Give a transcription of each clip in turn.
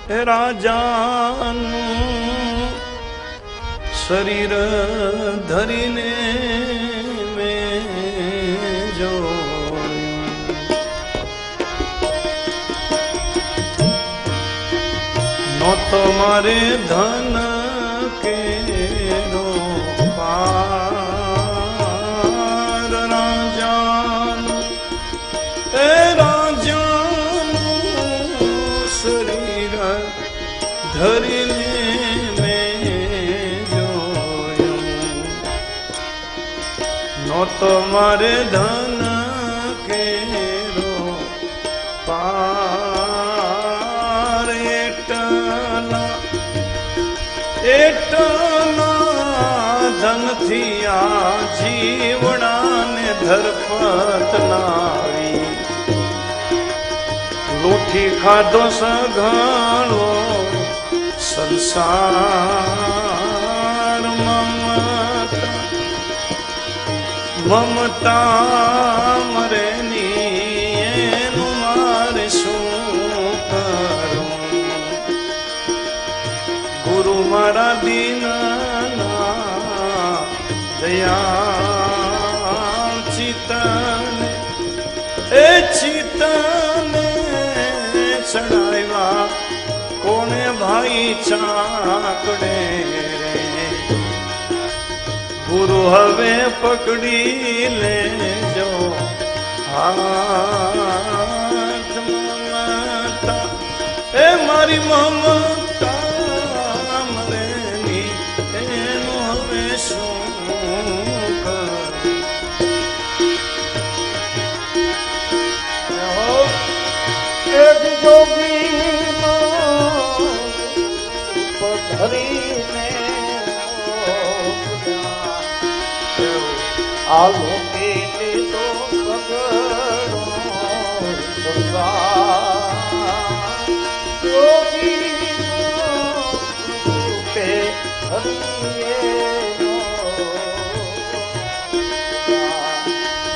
રાજાનું શરીર ધરીને મેં જોયું, નહોતો મારે ધન કેરો પાર, રાજાનું શરીર ધરીને તો મારે ધન કેરો પાર, એટલા ધનથી આ જીવડાને ધરપત લાવી, લૂંટી ખાધો સઘળો સંસાર, મમતા મરેની એનું મારે શું કરું, ગુરુ મારા દીનના દયા ચિતને એ ચિતને ચડાવ્યા કોણે ભાઈ ચાકડે રે, ગુરુ હવે પકડી લેજો હાથ, મમતા એ મારી મમતા મરેની એનું હવે શું કરું, એક જોગીનો ધરીને આલો કે લીધો સગળો સંસાર, યોગીનો રૂપે હરિયેનો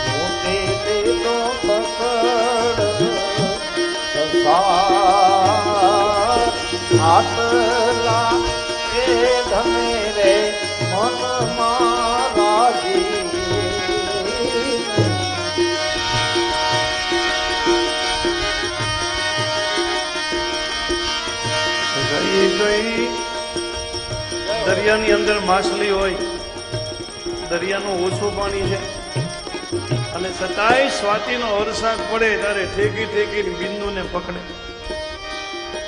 મોટે લીધો સગળ સંસાર, આટલા કે ધમે રે મન મારાજી, દરિયાની અંદર માછલી હોય, દરિયાનું ઓછું પાણી છે અને છતાંય સ્વાતિનો વરસાદ પડે ત્યારે ઠેકી ઠેકીને બિંદુને પકડે,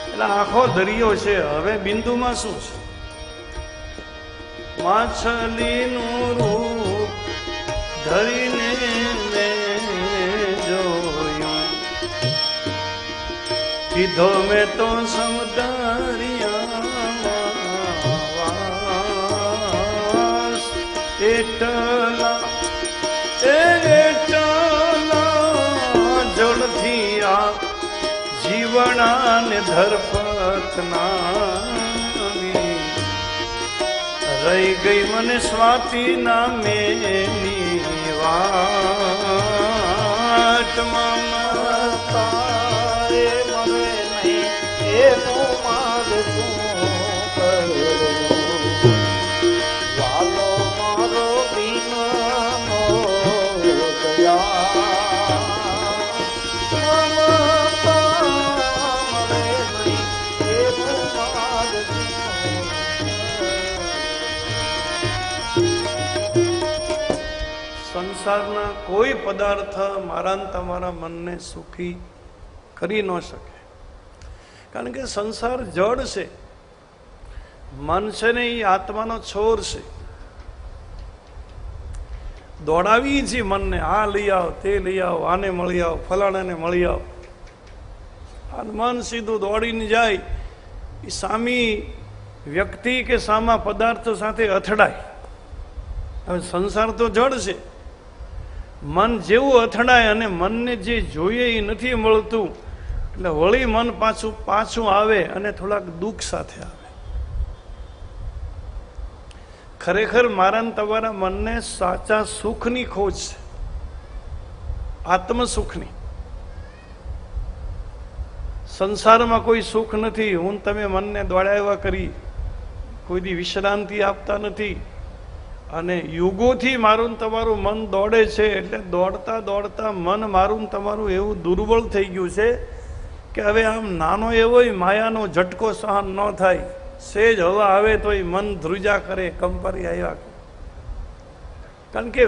એટલે આખો દરિયો છે. હવે બિંદુમાં શું છે? માછલીનું રૂપ ધરીને મેં જોયું, કીધો મેં તો સમદરિયામાં એટલા જળથી આ જીવણાને ધરપત નાવી, રહી ગઈ મને સ્વાતિ નામેની વાટ, મમતા એ મરે નહીં એનું મારે શું કરું, વાલો મારો દીનનો દયા, મમતા મરે નહીં એનું મારે સંસારના કોઈ પદાર્થ મારા ને તમારા મનને સુખી કરી ન શકે, કારણ કે સંસાર જડ છે, મન છે ને એ આત્માનો છોર છે. દોડાવી છે મનને, આ લઈ આવ, તે લઈ આવ, આને મળી આવ, ફલાણાને મળી આવ, અને મન સીધું દોડીને જાય એ સામી વ્યક્તિ કે સામા પદાર્થ સાથે અથડાય. હવે સંસાર તો જડ છે, મન જેવું અથડાય અને મનને જે જોઈએ એ નથી મળતું, એટલે વળી મન પાછું આવે અને થોડાક દુઃખ સાથે આવે. ખરેખર મારા ને તમારા મનને સાચા સુખની ખોજ છે, આત્મ સુખની. સંસારમાં કોઈ સુખ નથી. હું ને તમે મનને દોડાવ્યા કરી, કોઈ દી વિશ્રાંતિ આપતા નથી. અને યુગોથી મારું ને તમારું મન દોડે છે. એટલે દોડતા દોડતા મન મારું ને તમારું એવું દુર્બળ થઈ ગયું છે કે હવે આમ નાનો એવો માયાનો ઝટકો સહન ન થાય. સેજ હવા આવે તોય મન ધ્રુજા કરે, કંપરી આવ્યા કરે. કારણ કે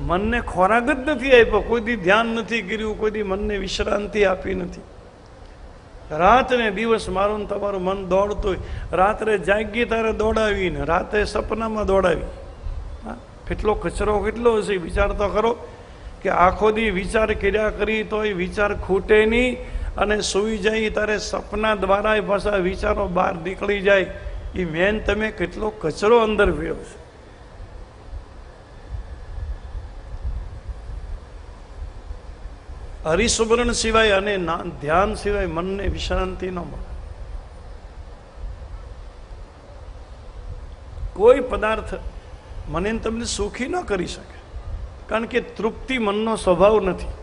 મનને ખોરાક જ નથી આપ્યો, કોઈ દી ધ્યાન નથી કર્યું, કોઈ દી મનને વિશ્રાંતિ આપી નથી. રાત ને દિવસ મારું ને તમારું મન દોડતું હોય. રાત્રે જાગી તારે દોડાવીને, રાતે સપનામાં દોડાવી. કેટલો કચરો કેટલો હશે, વિચાર તો કરો. કે આખો દી વિચાર કર્યા કરી તોય વિચાર ખૂટે નહીં, અને સૂઈ જાય તારે સપના દ્વારા પાછા વિચારો બહાર નીકળી જાય. એ મેન તમે કેટલો કચરો અંદર વ્યો છે. હરિસ્મરણ સિવાય અને ધ્યાન સિવાય મનને વિશ્રાંતિ ન મળે. કોઈ પદાર્થ મને તમને સુખી ન કરી શકે, કારણ કે તૃપ્તિ મનનો સ્વભાવ નથી.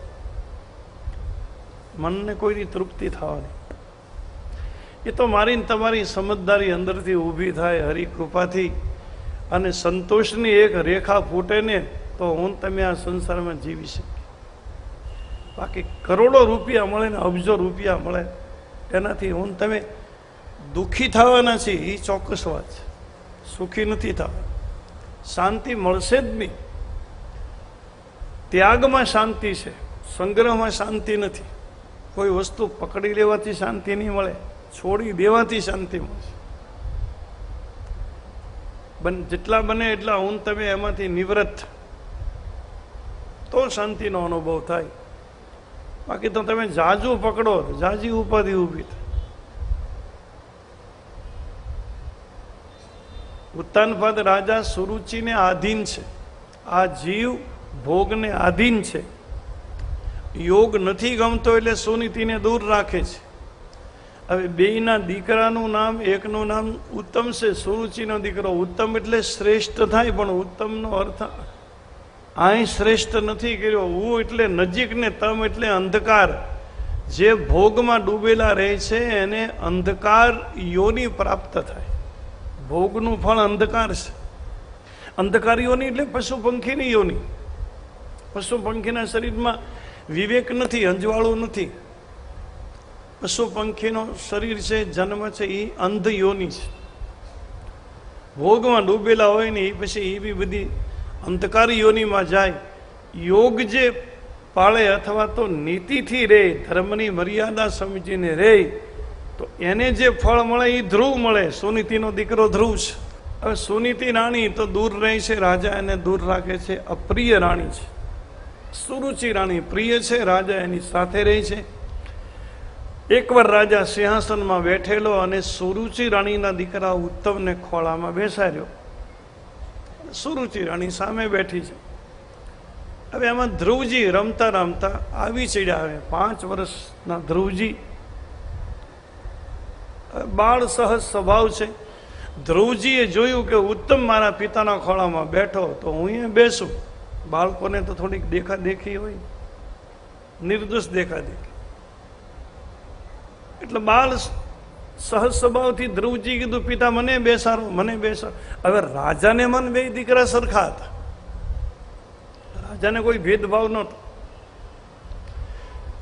મનને કોઈની તૃપ્તિ થવાની, એ તો મારી તમારી સમજદારી અંદરથી ઊભી થાય હરિકૃપાથી, અને સંતોષની એક રેખા ફૂટે ને તો હું તમે આ સંસારમાં જીવી શકીએ. બાકી કરોડો રૂપિયા મળે ને અબજો રૂપિયા મળે, એનાથી હું તમે દુઃખી થવાના છીએ, એ ચોક્કસ વાત છે. સુખી નથી થવા. શાંતિ મળશે જ નહીં. ત્યાગમાં શાંતિ છે, સંગ્રહમાં શાંતિ નથી. કોઈ વસ્તુ પકડી લેવાથી શાંતિ નહીં મળે, છોડી દેવાથી શાંતિ મળશે. જેટલા બને એટલા હું તમે એમાંથી નિવૃત્ત, તો શાંતિનો અનુભવ થાય. બાકી તો તમે જાજુ પકડો તો જાજી ઉપાધિ ઊભી થાય. ઉત્તાનપાદ રાજા સુરુચિને આધીન છે. આ જીવ ભોગને આધીન છે. યોગ નથી ગમતો એટલે સુનીતિને દૂર રાખે છે. હવે બેયના દીકરાનું નામ, એકનું નામ ઉત્તમ છે, સુરુચિનો દીકરો. ઉત્તમ એટલે શ્રેષ્ઠ થાય, પણ ઉત્તમનો અર્થ અહીં શ્રેષ્ઠ નથી કર્યો. ઉ એટલે નજીક ને તમ એટલે અંધકાર. જે ભોગમાં ડૂબેલા રહે છે એને અંધકાર યોની પ્રાપ્ત થાય. ભોગનું ફળ અંધકાર છે. અંધકાર યોની એટલે પશુ પંખીની યોની. પશુ પંખીના શરીરમાં વિવેક નથી, અંજવાળું નથી. પશુ પંખીનો શરીર છે, જન્મ છે, એ અંધ યોની છે. ભોગમાં ડૂબેલા હોય ને એ પછી એ બી બધી અંધકાર યોનીમાં જાય. યોગ જે પાળે અથવા તો નીતિથી રહે, ધર્મની મર્યાદા સમજીને રહે, તો એને જે ફળ મળે એ ધ્રુવ મળે. સુનીતિનો દીકરો ધ્રુવ છે. હવે સુનીતિ રાણી તો દૂર રહે છે, રાજા એને દૂર રાખે છે. અપ્રિય રાણી છે. સુરુચિ રાણી પ્રિય છે, રાજા એની સાથે રહે છે. એકવાર રાજા સિંહાસનમાં બેઠેલો અને સુરુચિ રાણીના દીકરા ઉત્તમને ખોળામાં બેસાડ્યો. સુરુચિ રાણી સામે બેઠી છે. હવે આમાં ધ્રુવજી રમતા રમતા આવી ચડ્યા. 5 વર્ષના ધ્રુવજી, બાળ સહજ સ્વભાવ છે. ધ્રુવજીએ જોયું કે ઉત્તમ મારા પિતાના ખોળામાં બેઠો તો હું અહીંયા બેસું. બાળકોને તો થોડીક દેખાદેખી હોય, નિર્દોષ દેખાદેખી. એટલે બાળ સહજ સ્વભાવથી ધ્રુવજી કીધું, પિતા મને બેસાડો, મને બેસાડો. હવે રાજાને મન બે દીકરા સરખા હતા. રાજાને કોઈ ભેદભાવ નહોતો.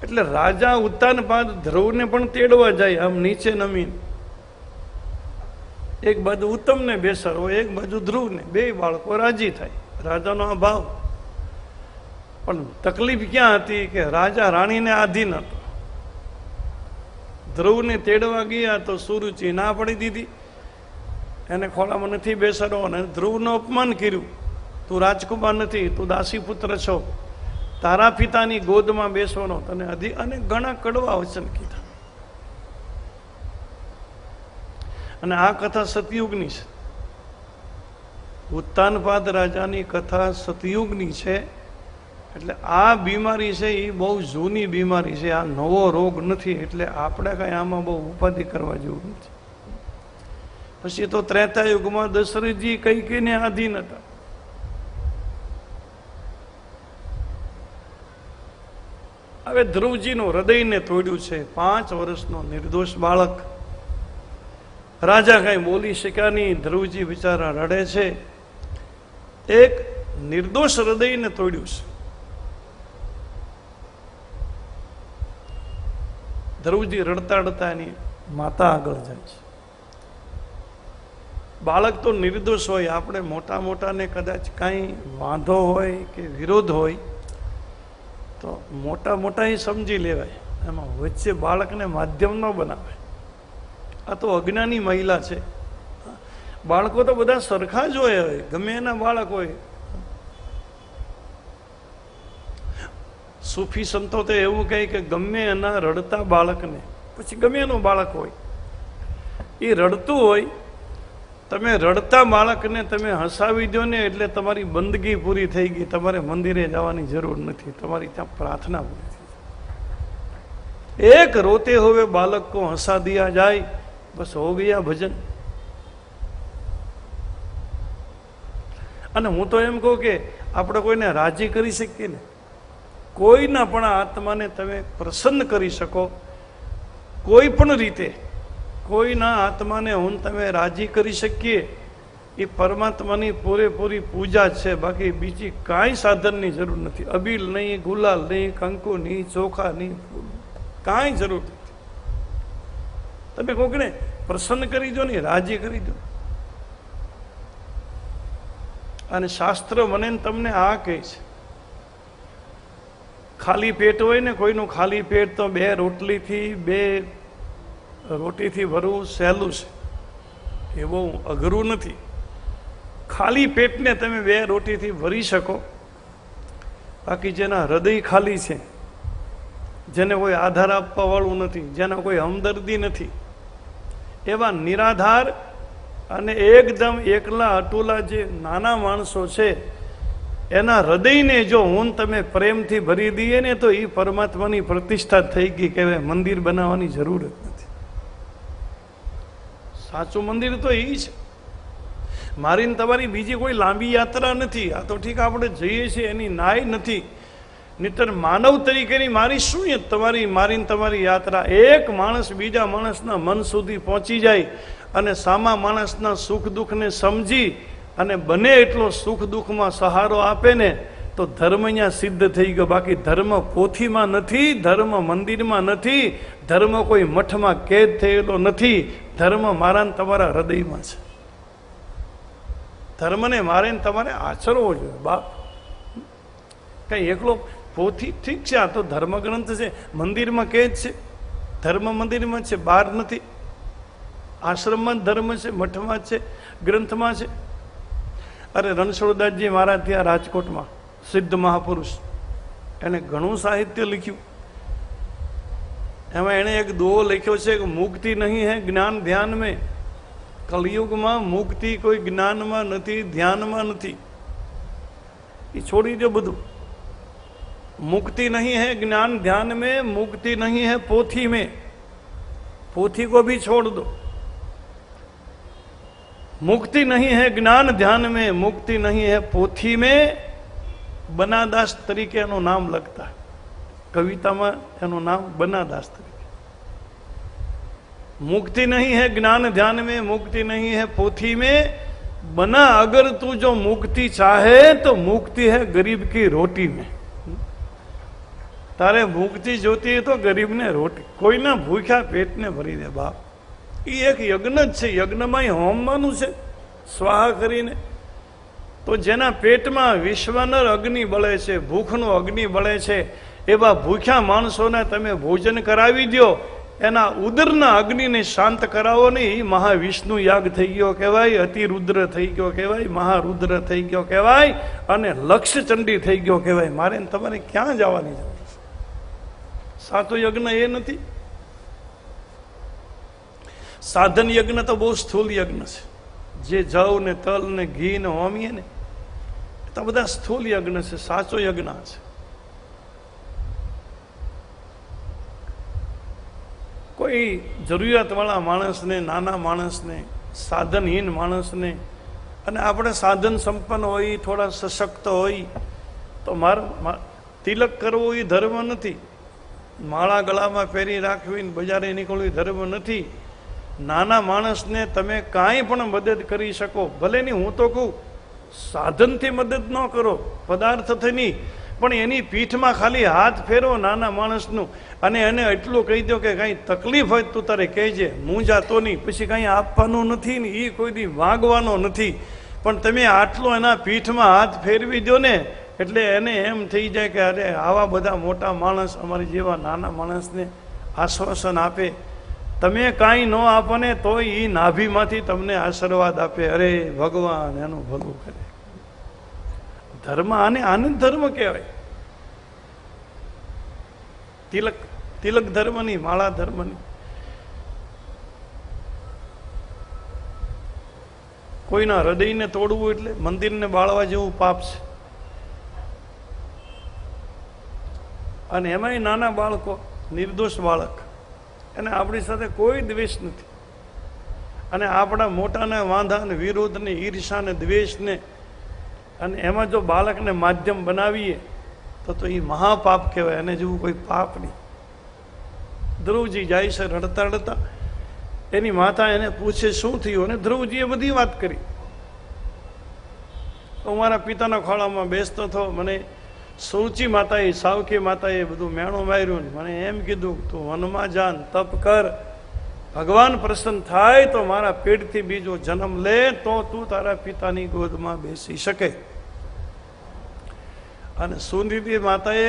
એટલે રાજા ઉત્તાનપાદ ધ્રુવને પણ તેડવા જાય, આમ નીચે નમીન. એક બાજુ ઉત્તમને બેસાડવો, એક બાજુ ધ્રુવને. બે બાળકો રાજી થાય. રાજાનો આ ભાવ. પણ તકલીફ ક્યાં હતી કે રાજા રાણીને આધીન હતો. ધ્રુવને તેડવા ગયા તો સુરુચિ ના પડી દીધી. એને ખોળામાં નથી બેસાડો, અને ધ્રુવનું અપમાન કર્યું. તું રાજકુમાર નથી, તું દાસીપુત્ર છો, તારા પિતાની ગોદમાં બેસવાનો તને અને ઘણા કડવા વચન કીધા. અને આ કથા સતયુગની છે. ઉત્તાનપાદ રાજાની કથા સતયુગની છે. એટલે આ બીમારી છે એ બહુ જૂની બીમારી છે. આ નવો રોગ નથી. એટલે આપણે કઈ આમાં બહુ ઉપાધિ કરવા જેવું નથી. પછી તો ત્રેતા યુગમાં દશરથજી કૈકેયીને આધીન હતા. હવે ધ્રુવજીનું હૃદયને તોડ્યું છે. 5 વર્ષનો નિર્દોષ બાળક, રાજા કઈ બોલી શક્યા નહીં. ધ્રુવજી બિચારા રડે છે. એક નિર્દોષ હૃદયને તોડ્યું છે. ધ્રુવજી રડતા રડતા એની માતા આગળ જાય છે. બાળક તો નિર્દોષ હોય, આપણે મોટા મોટાને કદાચ કાંઈ વાંધો હોય કે વિરોધ હોય તો મોટા મોટા એ સમજી લેવાય, એમાં વચ્ચે બાળકને માધ્યમ ન બનાવાય. આ તો અજ્ઞાની મહિલા છે. બાળકો તો બધા સરખા જ હોય, ગમે એના બાળક હોય. સૂફી સંતો તો એવું કહે કે ગમે એના રડતા બાળકને, પછી ગમે એનું બાળક હોય, એ રડતું હોય, તમે રડતા બાળકને તમે હસાવી દો ને એટલે તમારી બંદગી પૂરી થઈ ગઈ. તમારે મંદિરે જવાની જરૂર નથી, તમારી ત્યાં પ્રાર્થના પૂરી થઈ. એક રોતે हुए बालक को हंसा दिया जाए, बस हो गया भजन. અને હું તો એમ કહું કે આપણે કોઈને રાજી કરી શકીએ ને, કોઈના પણ આત્માને તમે પ્રસન્ન કરી શકો કોઈ પણ રીતે. કોઈના આત્માને હું તમે રાજી કરી શકીએ એ પરમાત્માની પૂરેપૂરી પૂજા છે. બાકી બીજી કાંઈ સાધનની જરૂર નથી. અબીલ નહીં, ગુલાલ નહીં, કંકુ નહીં, ચોખા નહીં, કાંઈ જરૂર નથી. તમે કોકને પ્રસન્ન કરી દો ને, રાજી કરી દો. અને શાસ્ત્ર મને તમને આ કહે છે, ખાલી પેટ હોય ને કોઈનું, ખાલી પેટ તો 2 રોટીથી ભરવું સહેલું છે, એ બહુ અઘરું નથી. ખાલી પેટને તમે 2 રોટીથી ભરી શકો. બાકી જેના હૃદય ખાલી છે, જેને કોઈ આધાર આપવા વાળું નથી, જેના કોઈ હમદર્દી નથી, એવા નિરાધાર અને એકદમ એકલા અટુલા જે નાના માણસો છે, એના હૃદયને જો હું તમે પ્રેમથી ભરી દઈએ ને તો એ પરમાત્માની પ્રતિષ્ઠા થઈ ગઈ. કહેવાય મંદિર બનાવવાની જરૂર જ નથી. સાચું મંદિર તો એ છે. મારી ને તમારી બીજી કોઈ લાંબી યાત્રા નથી. આ તો ઠીક આપણે જઈએ છીએ એની નાય નથી, નહીતર માનવ તરીકેની મારી શું તમારી મારી ને તમારી યાત્રા. એક માણસ બીજા માણસના મન સુધી પહોંચી જાય અને સામા માણસના સુખ દુઃખને સમજી અને બને એટલો સુખ દુઃખમાં સહારો આપે ને તો ધર્મ અહીંયા સિદ્ધ થઈ ગયો. બાકી ધર્મ પોથીમાં નથી, ધર્મ મંદિરમાં નથી, ધર્મ કોઈ મઠમાં કેદ થયેલો નથી. ધર્મ મારા ને તમારા હૃદયમાં છે. ધર્મને મારે ને તમારે આચરવો જોઈએ. બાપ કઈ એકલો પોથી ઠીક છે, આ તો ધર્મગ્રંથ છે, મંદિરમાં કેદ છે. ધર્મ મંદિરમાં છે, બહાર નથી. આશ્રમમાં ધર્મ છે, મઠમાં છે, ગ્રંથમાં છે. અરે રણછોડદાસજી મહારાજ ત્યાં રાજકોટમાં સિદ્ધ મહાપુરુષ, એને ઘણું સાહિત્ય લખ્યું. એમાં એણે એક દોહો લખ્યો છે કે મુક્તિ નહીં હે જ્ઞાન ધ્યાન મેં. કલયુગમાં મુક્તિ કોઈ જ્ઞાનમાં નથી, ધ્યાનમાં નથી. એ છોડી દો બધું. मुक्ति नहीं है ज्ञान ध्यान में, मुक्ति नहीं है पोथी में. पोथी को भी छोड़ दो. मुक्ति नहीं है ज्ञान ध्यान में, मुक्ति नहीं है पोथी में. बनादास तरीके एનું નામ લખતા, કવિતામાં એનું નામ बनादास तरीके. मुक्ति नहीं है ज्ञान ध्यान में, मुक्ति नहीं है पोथी में. बना अगर तू जो मुक्ति चाहे तो मुक्ति है गरीब की रोटी में. તારે મુક્તિ જોતી હોય તો ગરીબને રોટી, કોઈના ભૂખ્યા પેટને ભરી દે. બાપ એ એક યજ્ઞ જ છે. યજ્ઞમાં હોમવાનું છે સ્વાહા કરીને. તો જેના પેટમાં વિશ્વનર અગ્નિ બળે છે, ભૂખનો અગ્નિ બળે છે, એવા ભૂખ્યા માણસોને તમે ભોજન કરાવી દો, એના ઉદરના અગ્નિને શાંત કરાવો નહીં. મહાવિષ્ણુ યાગ થઈ ગયો કહેવાય, અતિરુદ્ર થઈ ગયો કહેવાય, મહારુદ્ર થઈ ગયો કહેવાય, અને લક્ષચંડી થઈ ગયો કહેવાય. મારે તમારે ક્યાં જવાની જરૂર? સાચો યજ્ઞ એ નથી. સાધન યજ્ઞ તો બહુ સ્થૂલ યજ્ઞ છે. જે જવ ને તલ ને ઘી ને હોમીએ ને તો બધા સ્થૂલ યજ્ઞ છે. સાચો યજ્ઞ છે. કોઈ જરૂરિયાતવાળા માણસને, નાના માણસને, સાધનહીન માણસને, અને આપણે સાધન સંપન્ન હોય, થોડા સશક્ત હોય તો તિલક કરવો એ ધર્મ નથી. માળા ગળામાં ફેરી રાખવી ને બજારે નીકળવી ધર્મ નથી. નાના માણસને તમે કાંઈ પણ મદદ કરી શકો, ભલે નહીં હું તો કહું સાધનથી મદદ ન કરો, પદાર્થથી નહીં, પણ એની પીઠમાં ખાલી હાથ ફેરો નાના માણસનું અને એને એટલું કહી દો કે કાંઈ તકલીફ હોય તું તારે કહેજે, મૂંઝાતો નહીં, પછી કાંઈ આપવાનું નથી ને એ કોઈ દી માગવાનો નથી, પણ તમે આટલો એના પીઠમાં હાથ ફેરવી દો ને એટલે એને એમ થઈ જાય કે અરે આવા બધા મોટા માણસ અમારી જેવા નાના માણસને આશ્વાસન આપે. તમે કાંઈ ન આપો ને તોય એ નાભીમાંથી તમને આશીર્વાદ આપે, અરે ભગવાન એનું ભલું કરે. ધર્મ આને આનંદ ધર્મ કહેવાય. તિલક તિલક ધર્મની, માળા ધર્મની. કોઈના હૃદયને તોડવું એટલે મંદિરને બાળવા જેવું પાપ છે. અને એમાંય નાના બાળકો, નિર્દોષ બાળક, એને આપણી સાથે કોઈ દ્વેષ નથી. અને આપણા મોટાને વાંધા ને વિરોધ ને ઈર્ષા ને દ્વેષ ને અને એમાં જો બાળકને માધ્યમ બનાવીએ તો એ મહાપાપ કહેવાય. એને જેવું કોઈ પાપ નહીં. ધ્રુવજી જાય છે રડતા રડતા, એની માતા એને પૂછે શું થયું, અને ધ્રુવજીએ બધી વાત કરી. હું મારા પિતાના ખોળામાં બેસતો હતો, મને સુરુચિ માતાએ, સાવકી માતાએ બધું મેણું માર્યું, મને એમ કીધું તું વનમાં જાન તપ કર, ભગવાન પ્રસન્ન થાય તો મારા પેટથી બીજો જન્મ લે તો તું તારા પિતાની ગોદમાં બેસી શકે. અને સુનિધિ માતાએ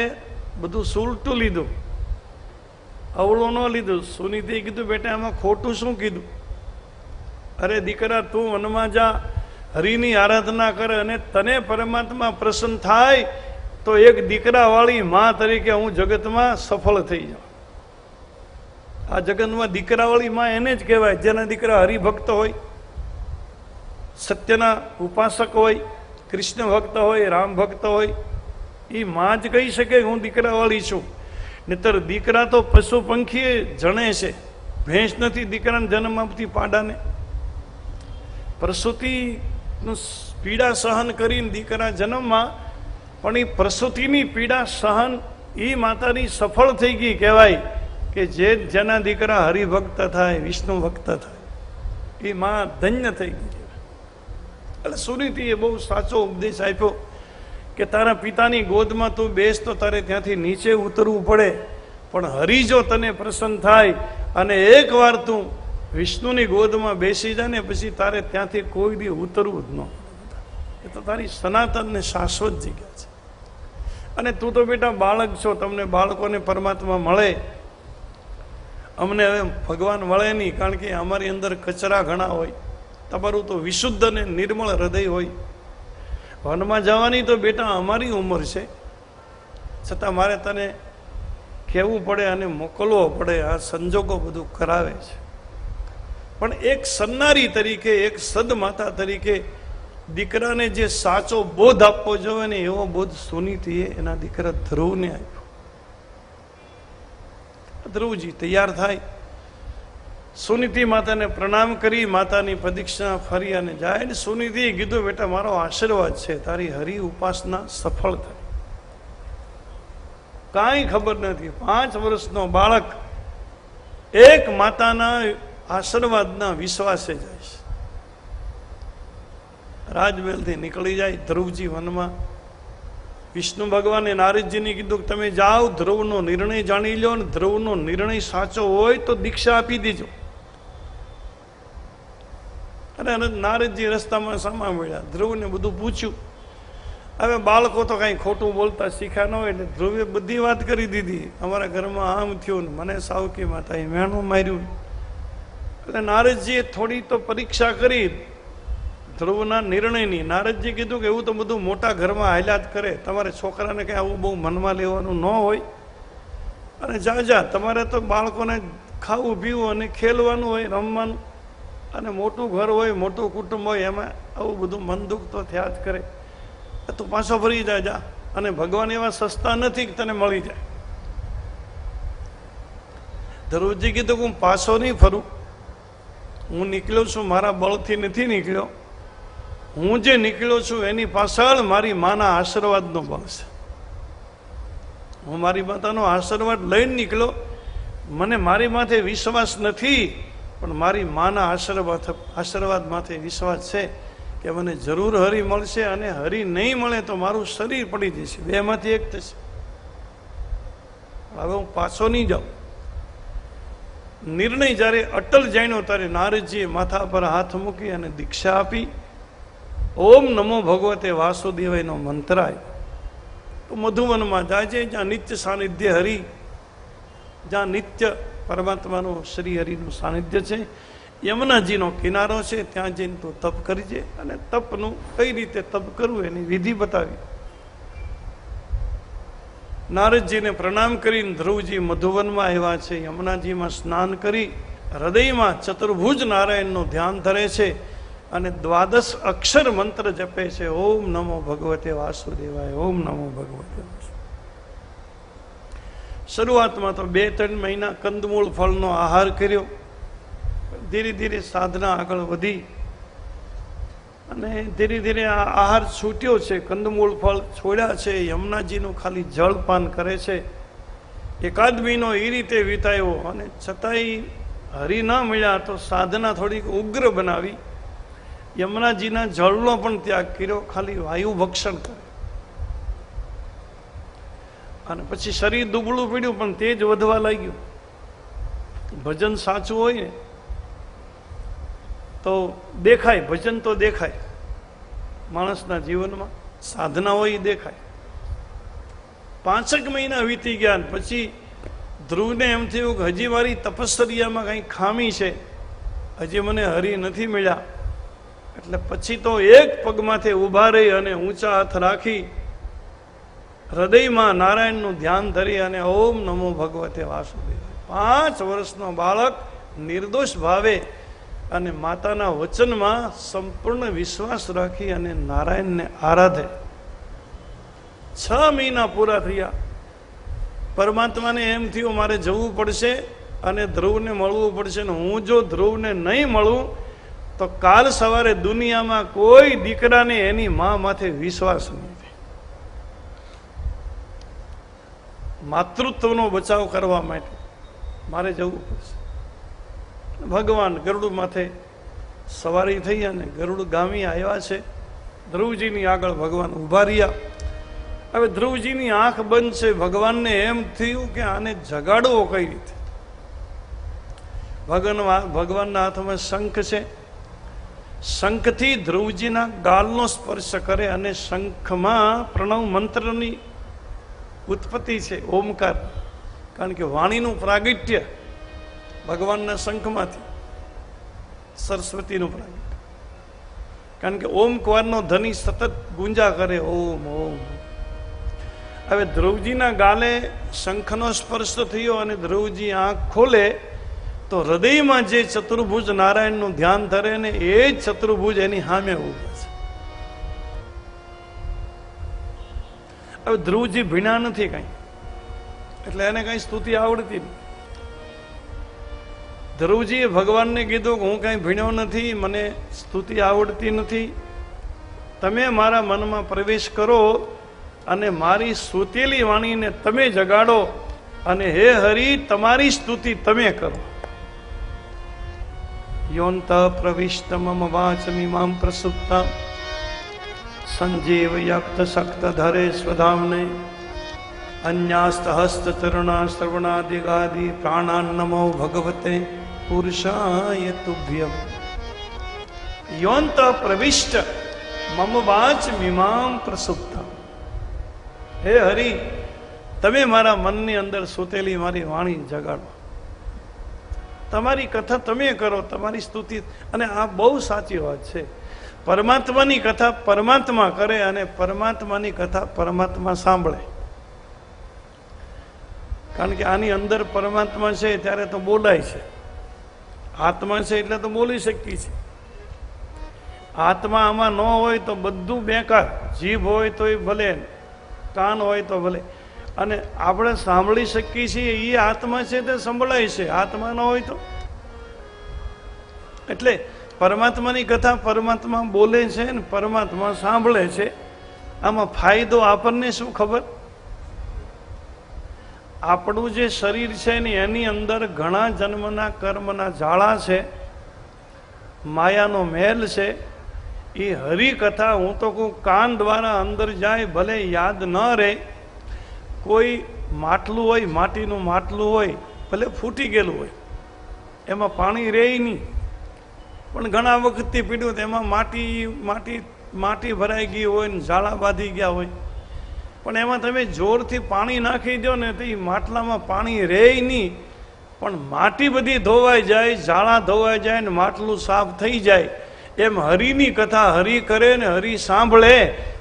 બધું સુલટું લીધું, અવળું ન લીધું. સુનિધિએ કીધું બેટા એમાં ખોટું શું કીધું? અરે દીકરા તું વનમાં જા, હરિની આરાધના કર અને તને પરમાત્મા પ્રસન્ન થાય તો એક દીકરાવાળી મા તરીકે હું જગતમાં સફળ થઈ જાઉં. આ જગતમાં દીકરાવાળી માં એને જ કહેવાય જેના દીકરા હરિભક્ત હોય, સત્યના ઉપાસક હોય, કૃષ્ણ ભક્ત હોય, રામ ભક્ત હોય. એ માં જ કહી શકે હું દીકરાવાળી છું. નહીતર દીકરા તો પશુ પંખીએ જણે છે, ભેંસ નથી દીકરાને જન્મ આપતી પાડાને. પ્રસૂતિનું પીડા સહન કરીને દીકરા જન્મમાં, પણ એ પ્રસૂતિની પીડા સહન એ માતાની સફળ થઈ ગઈ કહેવાય કે જેના દીકરા હરિભક્ત થાય, વિષ્ણુ ભક્ત થાય, એ માં ધન્ય થઈ ગઈ. એટલે સુનીતિએ બહુ સાચો ઉપદેશ આપ્યો કે તારા પિતાની ગોદમાં તું બેસ તો તારે ત્યાંથી નીચે ઉતરવું પડે, પણ હરિ જો તને પ્રસન્ન થાય અને એકવાર તું વિષ્ણુની ગોદમાં બેસી જાય ને પછી તારે ત્યાંથી કોઈ દી ઉતરવું જ ન. એ તો તારી સનાતન ને શાશ્વત જગ્યા છે. અને તું તો બેટા બાળક છો, તમને બાળકોને પરમાત્મા મળે, અમને હવે ભગવાન મળે નહીં, કારણ કે અમારી અંદર કચરા ઘણા હોય. તમારું તો વિશુદ્ધ અને નિર્મળ હૃદય હોય. વનમાં જવાની તો બેટા અમારી ઉંમર છે, છતાં મારે તને કહેવું પડે અને મોકલવો પડે. આ સંજોગો બધું કરાવે છે. પણ એક સન્નારી તરીકે, એક સદમાતા તરીકે દીકરાને જે સાચો બોધ આપવો જોઈએ ને એવો બોધ સુનીતિએ એના દીકરા ધ્રુવને આપ્યો. ધ્રુવજી તૈયાર થાય, સુનીતિ માતાને પ્રણામ કરી, માતાની પ્રદક્ષિણા ફરી અને જાય. ને સુનીતિએ કીધું બેટા મારો આશીર્વાદ છે, તારી હરિ ઉપાસના સફળ થાય. કાંઈ ખબર નથી, 5 વર્ષનો બાળક એક માતાના આશીર્વાદના વિશ્વાસે જાય છે. રાજમહેલથી નીકળી જાય ધ્રુવજી વનમાં. વિષ્ણુ ભગવાને નારદજીને કીધું કે તમે જાઓ, ધ્રુવનો નિર્ણય જાણી લો, ને ધ્રુવનો નિર્ણય સાચો હોય તો દીક્ષા આપી દેજો. અને નારદજી રસ્તામાં સામા મળ્યા, ધ્રુવને બધું પૂછ્યું. હવે બાળકો તો કાંઈ ખોટું બોલતા શીખ્યા ન હોય એટલે ધ્રુવે બધી વાત કરી દીધી. અમારા ઘરમાં આમ થયું ને મને સાવકી માતાએ મેણું માર્યું. એટલે નારદજીએ થોડી તો પરીક્ષા કરી ધ્રુવના નિર્ણયની. નારદજી કીધું કે એવું તો બધું મોટા ઘરમાં હાલ્યા જ કરે, તમારે છોકરાને કંઈ આવું બહુ મનમાં લેવાનું ન હોય. અને જા તમારે તો બાળકોને ખાવું પીવું અને ખેલવાનું હોય, રમવાનું, અને મોટું ઘર હોય, મોટું કુટુંબ હોય, એમાં આવું બધું મન દુઃખ તો થયા જ કરે. તું પાછો ફરી જા. અને ભગવાન એવા સસ્તા નથી કે તને મળી જાય. ધ્રુવજી કીધું હું પાછો નહીં ફરું, હું નીકળ્યો છું મારા બળથી નથી નીકળ્યો, હું જે નીકળ્યો છું એની પાછળ મારી માના આશીર્વાદનો બળ છે. હું મારી માતાનો આશીર્વાદ લઈને નીકળ્યો, મને મારી માથે વિશ્વાસ નથી, પણ મારી માના આશીર્વાદ માથે વિશ્વાસ છે કે મને જરૂર હરિ મળશે, અને હરિ નહીં મળે તો મારું શરીર પડી જશે, બેમાંથી એક થશે. હવે હું પાછો નહીં જાઉં. નિર્ણય જ્યારે અટલ જાણ્યો ત્યારે નારદજીએ માથા પર હાથ મૂકી અને દીક્ષા આપી. ઓમ નમો ભગવતે વાસુદેવાયનો મંત્ર આવ્યો. તો મધુવનમાં જાય છે, જ્યાં નિત્ય સાનિધ્ય હરિ, જ્યાં નિત્ય પરમાત્માનું શ્રી હરિનું સાનિધ્ય છે, યમુનાજીનો કિનારો છે, ત્યાં જઈને તું તપ કરજે. અને તપનું કઈ રીતે તપ કરવું એની વિધિ બતાવી. નારદજીને પ્રણામ કરીને ધ્રુવજી મધુવનમાં આવ્યા છે. યમુનાજીમાં સ્નાન કરી હૃદયમાં ચતુર્ભુજ નારાયણનું ધ્યાન ધરે છે અને 12 અક્ષર મંત્ર જપે છે. ઓમ નમો ભગવતે વાસુદેવાય, ઓમ નમો ભગવતે વાસુદેવાય. શરૂઆતમાં તો 2-3 મહિના કંદમૂળ ફળનો આહાર કર્યો. ધીરે ધીરે સાધના આગળ વધી અને ધીરે ધીરે આ આહાર છૂટ્યો છે, કંદમૂળ ફળ છોડ્યા છે, યમુનાજીનું ખાલી જળપાન કરે છે. 1 મહિનો એ રીતે વિતાયો અને છતાંય હરિ ના મળ્યા તો સાધના થોડીક ઉગ્ર બનાવી. યમુનાજીના જળનો પણ ત્યાગ કર્યો, ખાલી વાયુ ભક્ષણ કરે. અને પછી શરીર દુબળું પડ્યું, પણ તેજ વધવા લાગ્યું. ભજન સાચું હોય ને તો દેખાય, ભજન તો દેખાય માણસના જીવનમાં, સાધના હોય એ દેખાય. 5 મહિના વીતી ગયા પછી ધ્રુવને એમ થયું કે હજી મારી તપશ્ચર્યામાં કંઈ ખામી છે, હજી મને હરિ નથી મળ્યા. એટલે પછી તો એક પગમાંથી ઊભા રહી અને ઊંચા હાથ રાખી હૃદયમાં નારાયણનું ધ્યાન ધરી અને ઓમ નમો ભગવતે વાસુદેવાય. 5 વર્ષનો બાળક નિર્દોષ ભાવે અને માતાના વચનમાં સંપૂર્ણ વિશ્વાસ રાખી અને નારાયણને આરાધે. 6 મહિના પૂરા થયા. પરમાત્માને એમ થયું મારે જવું પડશે અને ધ્રુવને મળવું પડશે, ને હું જો ધ્રુવને નહીં મળું તો કાલ સવારે દુનિયામાં કોઈ દીકરાને એની મા માથે વિશ્વાસ નહીં થાય. માતૃત્વનો બચાવ કરવા માટે મારે જવું પડશે. ભગવાન ગરુડ માથે સવારી થઈ અને ગરુડ ગામી આવ્યા છે. ધ્રુવજીની આગળ ભગવાન ઊભા રહ્યા. હવે ધ્રુવજીની આંખ બંધ છે. ભગવાનને એમ થયું કે આને જગાડવો કઈ રીતે. ભગવાનના હાથમાં શંખ છે. શંખથી ધ્રુવજીના ગાલનો સ્પર્શ કરે અને શંખમાં પ્રણવ મંત્રની ઉત્પત્તિ છે, ઓમકાર. કારણ કે વાણીનું પ્રાગટ્ય ભગવાનના શંખમાંથી, સરસ્વતીનું પ્રાગટ્ય. કારણ કે ઓમકારનો ધ્વનિ સતત ગુંજા કરે, ઓમ ઓમ. હવે ધ્રુવજીના ગાલે શંખનો સ્પર્શ થયો અને ધ્રુવજી આંખ ખોલે તો હૃદયમાં જે ચતુર્ભુજ નારાયણનું ધ્યાન ધરે ને એ જ ચતુર્ભુજ એની સામે ઊભા છે. હવે ધ્રુવજી ભીણા નથી કઈ, એટલે એને કઈ સ્તુતિ આવડતી નથી. ધ્રુવજીએ ભગવાનને કીધું કે હું કઈ ભીણ્યો નથી, મને સ્તુતિ આવડતી નથી, તમે મારા મનમાં પ્રવેશ કરો અને મારી સુતેલી વાણીને તમે જગાડો અને હે હરિ તમારી સ્તુતિ તમે કરો. યોંત પ્રવિષ્ટ મમ વાચમિમામ પ્રસુપ્તા સંજીવ યક્ત શક્ત ધરે સ્વધામને અન્યાસ્ત હસ્ત ચરણા શ્રવણાદિગાદિ પ્રાણાન નમો ભગવતે પુરુષાય તુભ્યમ. યોંત પ્રવિષ્ટ મમ વાચમિમામ પ્રસુપ્તા. હે હરિ તમે મારા મનની અંદર સૂતેલી મારી વાણી જગાડો, તમારી કથા તમે કરો, તમારી સ્તુતિ. અને આ બહુ સાચી વાત છે. પરમાત્માની કથા પરમાત્મા કરે અને પરમાત્માની કથા પરમાત્મા સાંભળે. કારણ કે આની અંદર પરમાત્મા છે ત્યારે તો બોલાય છે, આત્મા છે એટલે તો બોલી શકીએ છીએ. આત્મા આમાં ન હોય તો બધું બેકાર. જીભ હોય તો એ ભલે, કાન હોય તો ભલે, અને આપણે સાંભળી શકીએ છીએ એ આત્મા છે તે સંભળાય છે, આત્મા ન હોય તો. એટલે પરમાત્માની કથા પરમાત્મા બોલે છે ને પરમાત્મા સાંભળે છે. આમાં ફાયદો આપણને શું ખબર? આપણું જે શરીર છે ને એની અંદર ઘણા જન્મના કર્મના જાળા છે, માયાનો મહેલ છે. એ હરિકથા હું તો કહું કાન દ્વારા અંદર જાય, ભલે યાદ ન રહે. કોઈ માટલું હોય, માટીનું માટલું હોય, ભલે ફૂટી ગયેલું હોય, એમાં પાણી રહે નહીં, પણ ઘણા વખતથી પીડ્યું એમાં માટી ભરાઈ ગઈ હોય ને ઝાડા બાંધી ગયા હોય, પણ એમાં તમે જોરથી પાણી નાખી દો ને તો એ માટલામાં પાણી રહે નહીં, પણ માટી બધી ધોવાઈ જાય, ઝાડા ધોવાઈ જાય ને માટલું સાફ થઈ જાય. એમ હરિની કથા હરિ કરે ને હરિ સાંભળે,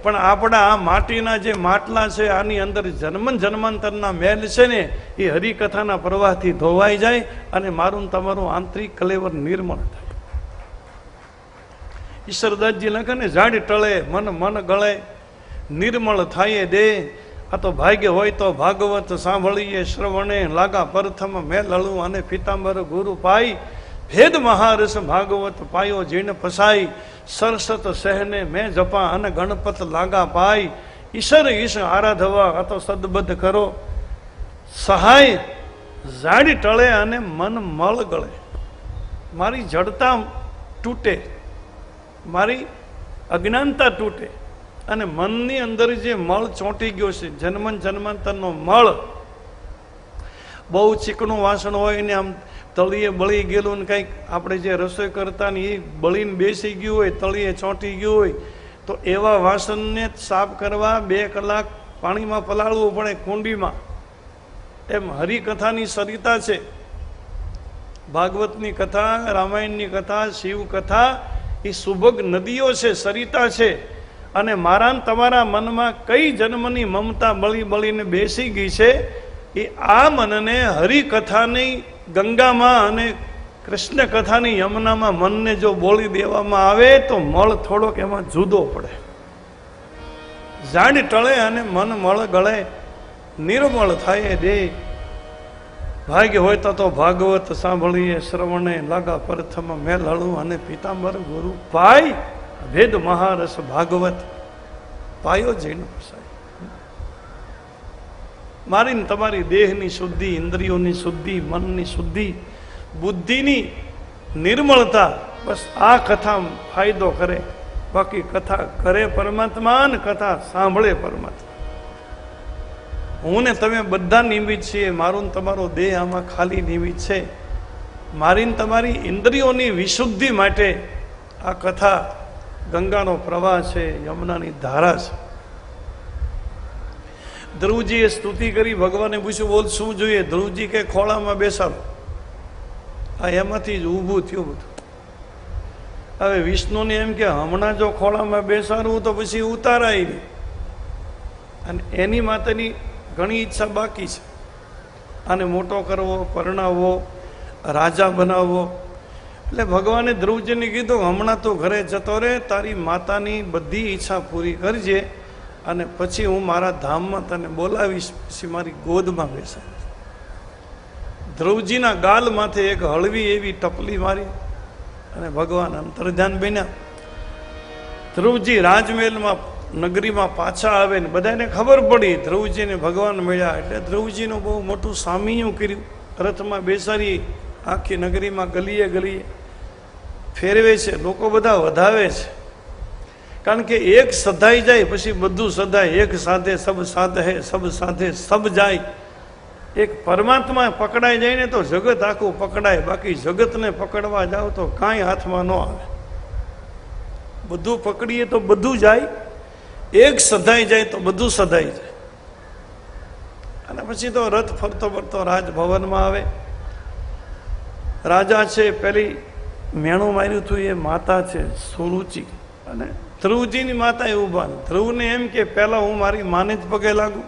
પણ આપણા આ માટીના જે માટલા છે આની અંદર જન્માંતરના મહેલ છે ને એ હરિકથાના પ્રવાહથી ધોવાઈ જાય અને મારું તમારું આંતરિક કલેવર નિર્મળ થાય. ઈશ્વરદાસજી લખે ને ઝાડ ટળે મન ગળે નિર્મળ થાય દે. આ તો ભાગ્ય હોય તો ભાગવત સાંભળીએ શ્રવણે લાગા પ્રથમ મેલ હળું અને પિતાંબર ગુરુ પાઈ. ભેદ મહારસ ભાગવત પાયો જીણ ફસાઈ. સરસત સહેને મેં જપા અને ગણપત લાગા પાઈ. ઈશ આરાધવા આ તો સદબદ્ધ કરો સહાય. ઝાડ ટળે અને મન મળ ગળે. મારી જડતા તૂટે, મારી અજ્ઞાનતા તૂટે અને મનની અંદર જે મળ ચોંટી ગયો છે, જન્માંતરનો મળ. બહુ ચીકણું વાસણ હોય ને આમ તળીએ બળી ગયેલું ને કંઈક આપણે જે રસોઈ કરતા ને એ બળીને બેસી ગયું હોય, તળીએ ચોંટી ગયું હોય, તો એવા વાસણને સાફ કરવા 2 કલાક પાણીમાં પલાળવું પડે કુંડીમાં. એમ હરિકથાની સરિતા છે, ભાગવતની કથા, રામાયણની કથા, શિવ કથા એ સુભગ નદીઓ છે, સરિતા છે. અને મારા તમારા મનમાં કઈ જન્મની મમતા બળીને બેસી ગઈ છે, એ આ મનને હરિકથાની ગંગામાં અને કૃષ્ણ કથાની યમુનામાં મનને જો બોલી દેવામાં આવે તો મળ થોડોક એમાં જુદો પડે. ઝાડ ટળે અને મન મળ ગળે નિર્મળ થાય દે. ભાગ્ય હોય તો ભાગવત સાંભળીએ શ્રવણે લાગા પ્રથમ મેલ હળું અને પિતાંબર ગુરુ પાય. ભેદ મહારસ ભાગવત પાયો જઈને ફસાય. મારી ને તમારી દેહની શુદ્ધિ, ઇન્દ્રિયોની શુદ્ધિ, મનની શુદ્ધિ, બુદ્ધિની નિર્મળતા, બસ આ કથા ફાયદો કરે. બાકી કથા કરે પરમાત્મા ને કથા સાંભળે પરમાત્મા. હું ને તમે બધા નિમિત્ત છીએ, મારું ને તમારો દેહ આમાં ખાલી નિમિત્ત છે. મારી ને તમારી ઇન્દ્રિયોની વિશુદ્ધિ માટે આ કથા ગંગાનો પ્રવાહ છે, યમુનાની ધારા છે. ધ્રુવજીએ સ્તુતિ કરી, ભગવાને પૂછ્યું બોલ શું જોઈએ? ધ્રુવજી કે ખોળામાં બેસાડો. આ એમાંથી જ ઊભું થયું બધું. હવે વિષ્ણુને એમ કે હમણાં જો ખોળામાં બેસાડવું તો પછી ઉતારાય નહીં, અને એની માટેની ઘણી ઈચ્છા બાકી છે. આને મોટો કરવો, પરણાવવો, રાજા બનાવવો. એટલે ભગવાને ધ્રુવજીને કીધું હમણાં તો ઘરે જતો રહે, તારી માતાની બધી ઈચ્છા પૂરી કરજે અને પછી હું મારા ધામમાં તને બોલાવીશ, પછી મારી ગોદમાં બેસાડીશ. ધ્રુવજીના ગાલ માથે એક હળવી એવી ટપલી મારી અને ભગવાન અંતર્ધ્યાન બન્યા. ધ્રુવજી રાજમહેલમાં નગરીમાં પાછા આવે ને બધાને ખબર પડી ધ્રુવજીને ભગવાન મળ્યા. એટલે ધ્રુવજીનું બહુ મોટું સામિયું કર્યું, રથમાં બેસાડી આખી નગરીમાં ગલીએ ગલીએ ફેરવે છે, લોકો બધા વધાવે છે. કારણ કે એક સધાઈ જાય પછી બધું સધાય. એક સાધે સબ સાધ હે, સબ સાધે સબ જાય. એક પરમાત્મા પકડાઈ જાય ને તો જગત આખું પકડાય, બાકી જગતને પકડવા જાવ તો કાંઈ હાથમાં ન આવે. બધું પકડીએ તો બધું જાય, એક સધાઈ જાય તો બધું સધાઈ જાય. અને પછી તો રથ ફરતો ફરતો રાજભવનમાં આવે. રાજા છે, પેલી મેણું માર્યું હતું એ માતા છે સુરુચિ, અને ધ્રુવજીની માતા એ ઊભા. ધ્રુવને એમ કે પહેલા હું મારી માને જ પગે લાગુ.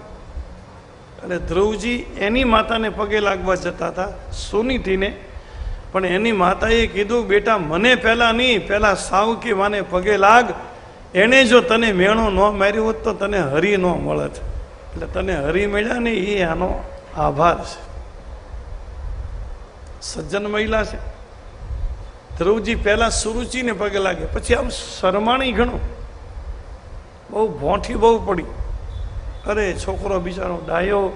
એટલે ધ્રુવજી એની માતાને પગે લાગવા જતા હતા, સુનીતિને. પણ એની માતાએ કીધું બેટા મને પહેલા નહીં, પહેલા સાવકી માને પગે લાગ. એને જો તને મેણું ન માર્યું હોત તો તને હરી ન મળત. એટલે તને હરી મળ્યા ને એ આનો આભાર છે. સજ્જન મહિલા છે. ધ્રુવજી પહેલા સુરુચિને પગે લાગે, પછી આમ શરમાણી ઘણું, બહુ ભોંઠી બહુ પડી. અરે છોકરો બિચારો ડાયો,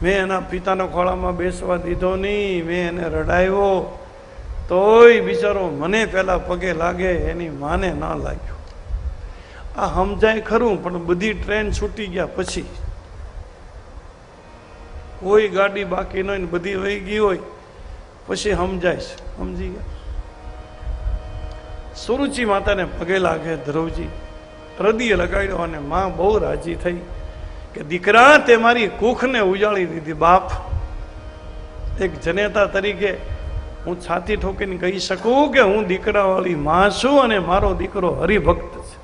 મેં એના પિતાના ખોળામાં બેસવા દીધો નહીં, મેં એને રડાવ્યો, તોય બિચારો મને પહેલાં પગે લાગે, એની માને ના લાગ્યો. આ સમજાય ખરું, પણ બધી ટ્રેન છૂટી ગયા પછી, કોઈ ગાડી બાકી ન હોય ને બધી વહી ગઈ હોય પછી સમજાય છે. સમજી ગયા? સુરુચિ માતાને પગે લાગે ધ્રુવજી, હૃદય લગાડ્યો, અને માં બહુ રાજી થઈ કે દીકરા તે મારી કુખને ઉજાળી દીધી. બાપ, એક જનેતા તરીકે હું છાતી ઠોકીને કહી શકું કે હું દીકરાવાળી માં છું અને મારો દીકરો હરિભક્ત છે.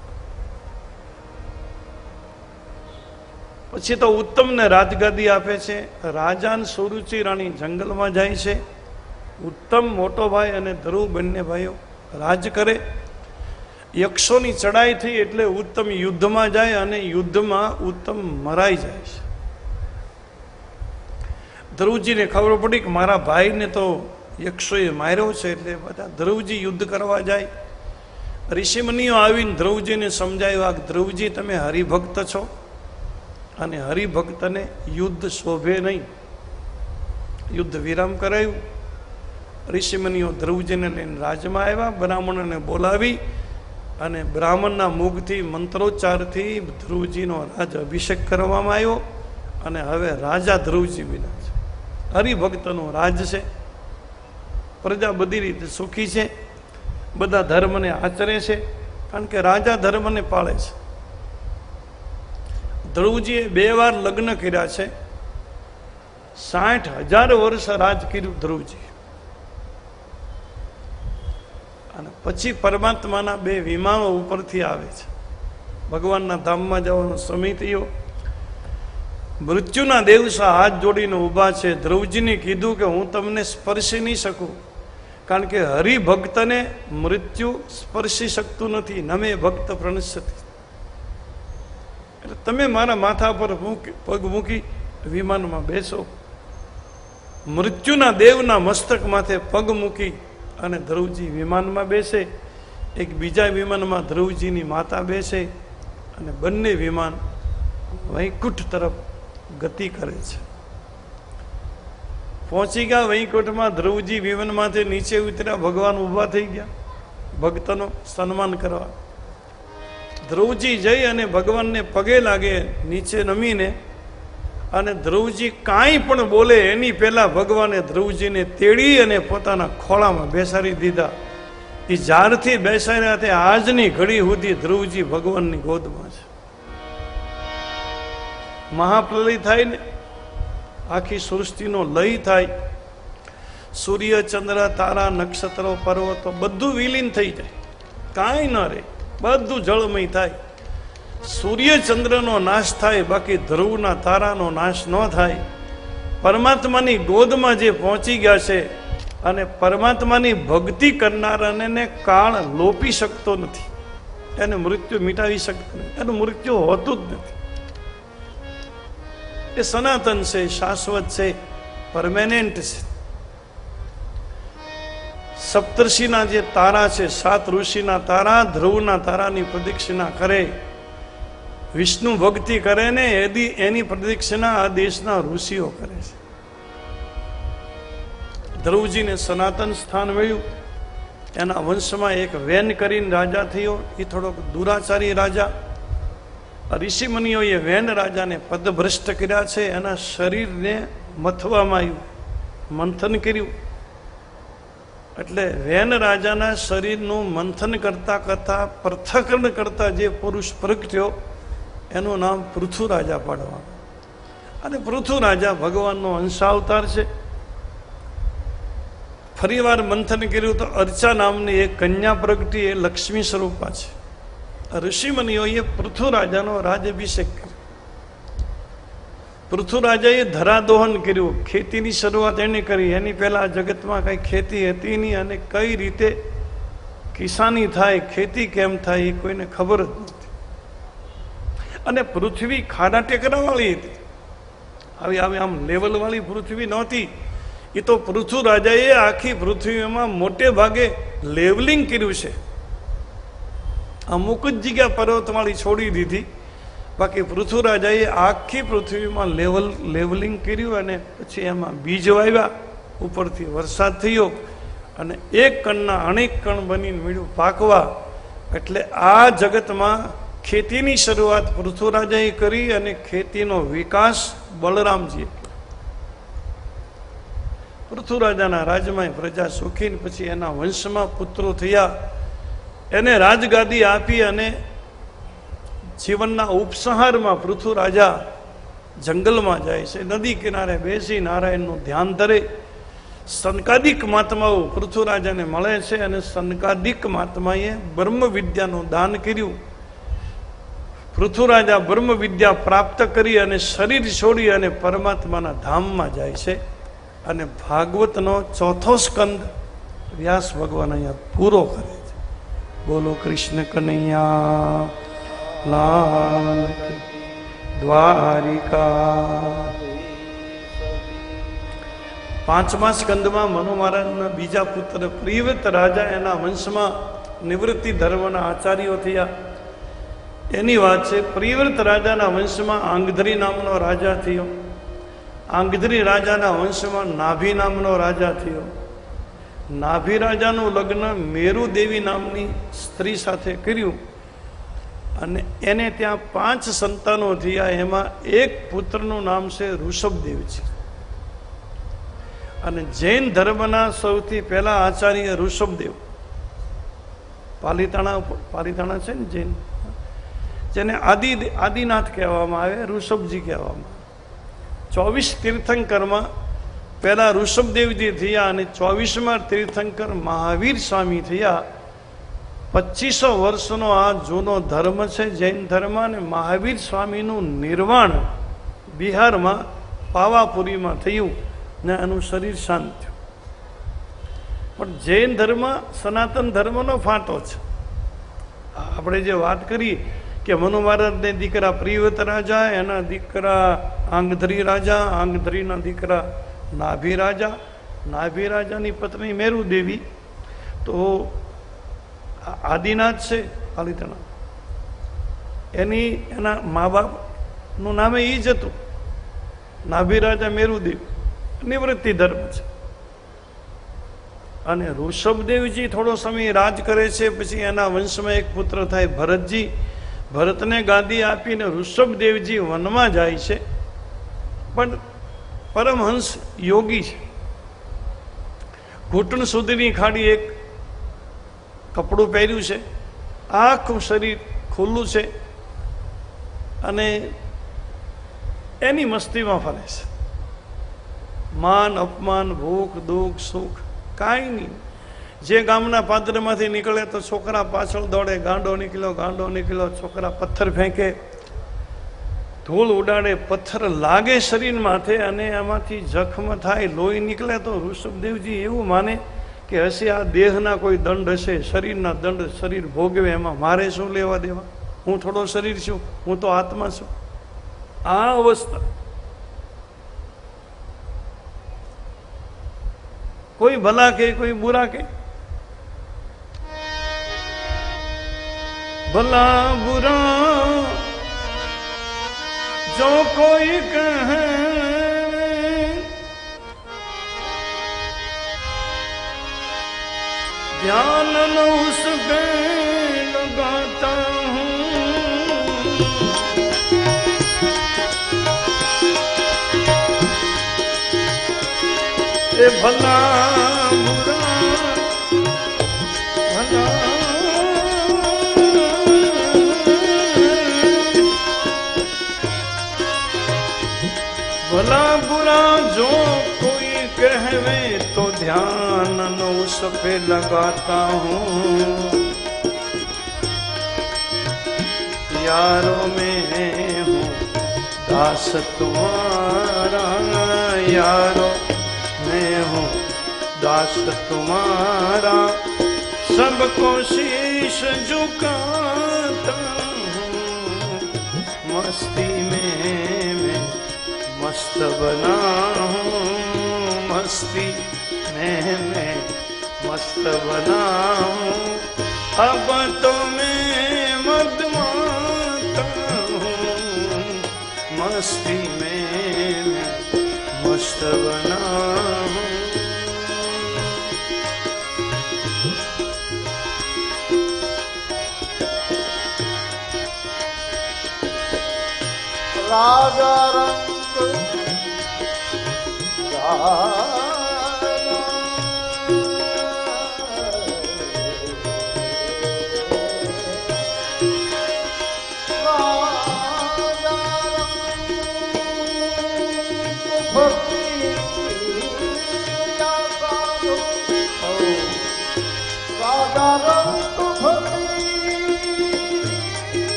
પછી તો ઉત્તમને રાજગાદી આપે છે. રાજાન સુરુચિ રાણી જંગલમાં જાય છે. ઉત્તમ મોટો ભાઈ અને ધ્રુવ બંને ભાઈઓ રાજ કરે. યક્ષોની ચડાઈ થઈ એટલે ઉત્તમ યુદ્ધમાં જાય અને યુદ્ધમાં ઉત્તમ મરાઈ જાય છે. ધ્રુવજીને ખબર પડી કે મારા ભાઈને તો યક્ષોએ માર્યો છે, એટલે બધા ધ્રુવજી યુદ્ધ કરવા જાય. ઋષિમુનિઓ આવીને ધ્રુવજીને સમજાવ્યા કે ધ્રુવજી તમે હરિભક્ત છો અને હરિભક્તને યુદ્ધ શોભે નહીં. યુદ્ધ વિરામ કરાયું. ઋષિમુનિઓ ધ્રુવજીને લઈને રાજમાં આવ્યા. બ્રાહ્મણોને બોલાવી અને બ્રાહ્મણના મુખથી મંત્રોચ્ચારથી ધ્રુવજીનો રાજ અભિષેક કરવામાં આવ્યો અને હવે રાજા ધ્રુવજી બન્યા છે. હરિભક્તનો રાજ છે. પ્રજા બધી રીતે સુખી છે, બધા ધર્મને આચરે છે, કારણ કે રાજા ધર્મને પાળે છે. ધ્રુવજીએ 2 વાર લગ્ન કર્યા છે. 60,000 વર્ષ રાજ કર્યું ધ્રુવજી. અને પછી પરમાત્માના 2 વિમાનો ઉપરથી આવે છે. ભગવાનના ધામમાં જવાનો સમય થયો. મૃત્યુના દેવસા હાથ જોડીને ઊભા છે. ધ્રુવજીને કીધું કે હું તમને સ્પર્શી નહીં શકું, કારણ કે હરિભક્તને મૃત્યુ સ્પર્શી શકતું નથી. નમે ભક્ત પ્રણશ્યતિ. એટલે તમે મારા માથા પર પગ મૂકી વિમાનમાં બેસો. મૃત્યુના દેવના મસ્તક માથે પગ મૂકી અને ધ્રુવજી વિમાનમાં બેસે. એક બીજા વિમાનમાં ધ્રુવજીની માતા બેસે અને બંને વિમાન વૈકુંઠ તરફ ગતિ કરે છે. પહોંચી ગયા વૈકુંઠમાં. ધ્રુવજી વિમાનમાંથી નીચે ઉતર્યા. ભગવાન ઊભા થઈ ગયા ભક્તનો સન્માન કરવા. ધ્રુવજી જઈ અને ભગવાનને પગે લાગે નીચે નમીને, અને ધ્રુવજી કાંઈ પણ બોલે એની પહેલા ભગવાને ધ્રુવજીને તેડી અને પોતાના ખોળામાં બેસાડી દીધા. એ જ્યારથી બેસાડ્યા તે આજની ઘડી સુધી ધ્રુવજી ભગવાનની ગોદમાં છે. મહાપ્રલય થાય ને, આખી સૃષ્ટિનો લય થાય. સૂર્ય ચંદ્ર તારા નક્ષત્રો પર્વતો બધું વિલીન થઈ જાય, કાંઈ ન રહે, બધું જળમય થાય. સૂર્ય ચંદ્રનો નાશ થાય, બાકી ધ્રુવના તારાનો નાશ ન થાય. પરમાત્માની ગોદમાં જે પહોંચી ગયા છે અને પરમાત્માની ભક્તિ કરનારાને કાળ લોપી શકતો નથી, એને મૃત્યુ મિટાવી શકતો નથી, એનું મૃત્યુ હોતું જ નથી. એ સનાતન છે, શાશ્વત છે, પરમેનન્ટ છે. સપ્તર્ષિના જે તારા છે, 7 ઋષિના તારા ધ્રુવના તારાની પ્રદક્ષિણા કરે. વિષ્ણુ ભક્તિ કરે ને એની પ્રદક્ષિણા આ દેશના ઋષિઓ કરે છે. ધ્રુવજીને સનાતન સ્થાન મળ્યું. એના વંશમાં એક વેન કરીને રાજા થયો. એ થોડોક દુરાચારી રાજા. ઋષિમુનિઓએ વેન રાજાને પદભ્રષ્ટ કર્યા છે. એના શરીરને મથવામાં આવ્યું, મંથન કર્યું. એટલે વેન રાજાના શરીરનું મંથન કરતા કરતા પૃથ્થકરણ કરતા જે પુરુષ પ્રગટ્યો એનું નામ પૃથુ રાજા પાડવાનું. અને પૃથુ રાજા ભગવાનનો અંશાવતાર છે. ફરીવાર મંથન કર્યું તો અર્ચા નામની એક કન્યા પ્રગટી, એ લક્ષ્મી સ્વરૂપા છે. ઋષિમુનિઓએ પૃથુ રાજાનો રાજ્યાભિષેક કર્યો. પૃથુ રાજાએ ધરાદોહન કર્યું. ખેતીની શરૂઆત એને કરી. એની પહેલા જગતમાં કઈ ખેતી હતી નહીં, અને કઈ રીતે કિસાની થાય, ખેતી કેમ થાય એ કોઈને ખબર જ નહોતી. અને પૃથ્વી ખાડા ટેકરાવાળી હતી, આવી આવી આમ લેવલવાળી પૃથ્વી નહોતી. એ તો પૃથુ રાજાએ આખી પૃથ્વીમાં મોટે ભાગે લેવલિંગ કર્યું છે. અમુક જ જગ્યા પર્વતવાળી છોડી દીધી, બાકી પૃથ્વીરાજાએ આખી પૃથ્વીમાં લેવલિંગ કર્યું અને પછી એમાં બીજ વાવ્યા, ઉપરથી વરસાદ થયો અને એક કણના અનેક કણ બનીને મળ્યું પાકવા. એટલે આ જગતમાં ખેતીની શરૂઆત પૃથ્વીરાજાએ કરી અને ખેતીનો વિકાસ બલરામજીએ. પૃથ્વીરાજાના રાજમાં પ્રજા સુખી, પછી એના વંશમાં પુત્રો થયા, એને રાજગાદી આપી અને જીવનના ઉપસંહારમાં પૃથ્વીરાજા જંગલમાં જાય છે, નદી કિનારે બેસી નારાયણનું ધ્યાન ધરે. સનકાદિક મહાત્માઓ પૃથ્વીરાજાને મળે છે અને સનકાદિક મહાત્માએ બ્રહ્મ વિદ્યાનું દાન કર્યું. પૃથ્વીરાજા બ્રહ્મ વિદ્યા પ્રાપ્ત કરી અને શરીર છોડી અને પરમાત્માના ધામમાં જાય છે. અને ભાગવતનો ચોથો સ્કંદ વ્યાસ ભગવાન અહીંયા પૂરો કરે છે. બોલો કૃષ્ણ કનૈયા લાલ કી, દ્વારિકા. પાંચમા સ્કંદમાં મનુ મહારાજના બીજા પુત્ર પ્રિયવ્રત રાજા એના વંશમાં નિવૃત્તિ ધર્મના આચાર્યો થયા એની વાત છે. પ્રિયવ્રત રાજાના વંશમાં આંગધરી નામનો રાજા થયો. આંગધરી રાજાના વંશમાં નાભી નામનો રાજા થયો. નાભી રાજાનું લગ્ન મેરુ દેવી નામની સ્ત્રી સાથે કર્યું અને એને ત્યાં 5 સંતાનો થયા. એમાં એક પુત્રનું નામ છે ઋષભદેવજી. અને જૈન ધર્મના સૌથી પહેલા આચાર્ય ઋષભદેવ, પાલિતાણા છે ને જૈન, જેને આદિનાથ કહેવામાં આવે, ઋષભજી કહેવામાં આવે. 24 તીર્થંકરમાં પહેલા ઋષભદેવજી થયા અને 24મા તીર્થંકર મહાવીર સ્વામી થયા. 2500 વર્ષનો આ જૂનો ધર્મ છે જૈન ધર્મ. અને મહાવીર સ્વામીનું નિર્વાણ બિહારમાં પાવાપુરીમાં થયું ને એનું શરીર શાંત થયું. પણ જૈન ધર્મ સનાતન ધર્મનો ફાંટો છે. આપણે જે વાત કરી કે મનુ મહારાજને દીકરા પ્રિયવ્રત રાજા, એના દીકરા આંગધરી રાજા, આંગધરીના દીકરા નાભી રાજા, નાભી રાજાની પત્ની મેરુ દેવી. તો આદિનાથ છે પાલિતાણા, એના મા બાપનું નામે એ જ હતું, નાભી રાજા મેરુદેવ. નિવૃત્તિ ધર્મ છે. અને ઋષભદેવજી થોડો સમય રાજ કરે છે, પછી એના વંશમાં એક પુત્ર થાય ભરતજી. ભરતને ગાદી આપીને ઋષભદેવજી વનમાં જાય છે. પણ પરમહંસ યોગી છે. ઘૂંટણ સુધીની ખાડી એક કપડું પહેર્યું છે, આખું શરીર ખુલ્લું છે અને એની મસ્તીમાં ફરે છે. માન અપમાન, ભૂખ દુઃખ સુખ કાંઈ નહીં. જે ગામના પાદરમાંથી નીકળે તો છોકરા પાછળ દોડે, ગાંડો નીકળ્યો, છોકરા પથ્થર ફેંકે, ધૂળ ઉડાડે, પથ્થર લાગે શરીર માથે અને એમાંથી જખમ થાય, લોહી નીકળે. તો ઋષભદેવજી એવું માને કે હશે આ દેહના કોઈ દંડ હશે, શરીરના દંડ શરીર ભોગવે, એમાં મારે શું લેવા દેવા? હું થોડો શરીર છું, હું તો આત્મા છું. આ અવસ્થા કોઈ ભલા કે કોઈ બુરા કે, ભલા બુરા જો કોઈ કહે, ध्यान न उस पे लगाता हूँ, ये भला बुरा भला भला बुरा जो कोई कहवे तो ध्यान न उस पे लगाता हूँ, यारों में हूँ दास तुम्हारा, यारों में हूँ दास तुम्हारा, सबको शीश झुकाता हूँ, मस्ती में मैं मस्त बना हूँ, मस्ती में मैं मस्त बना हूँ, अब तो मैं मदमाता हूँ, બના હું. રાજા રંગ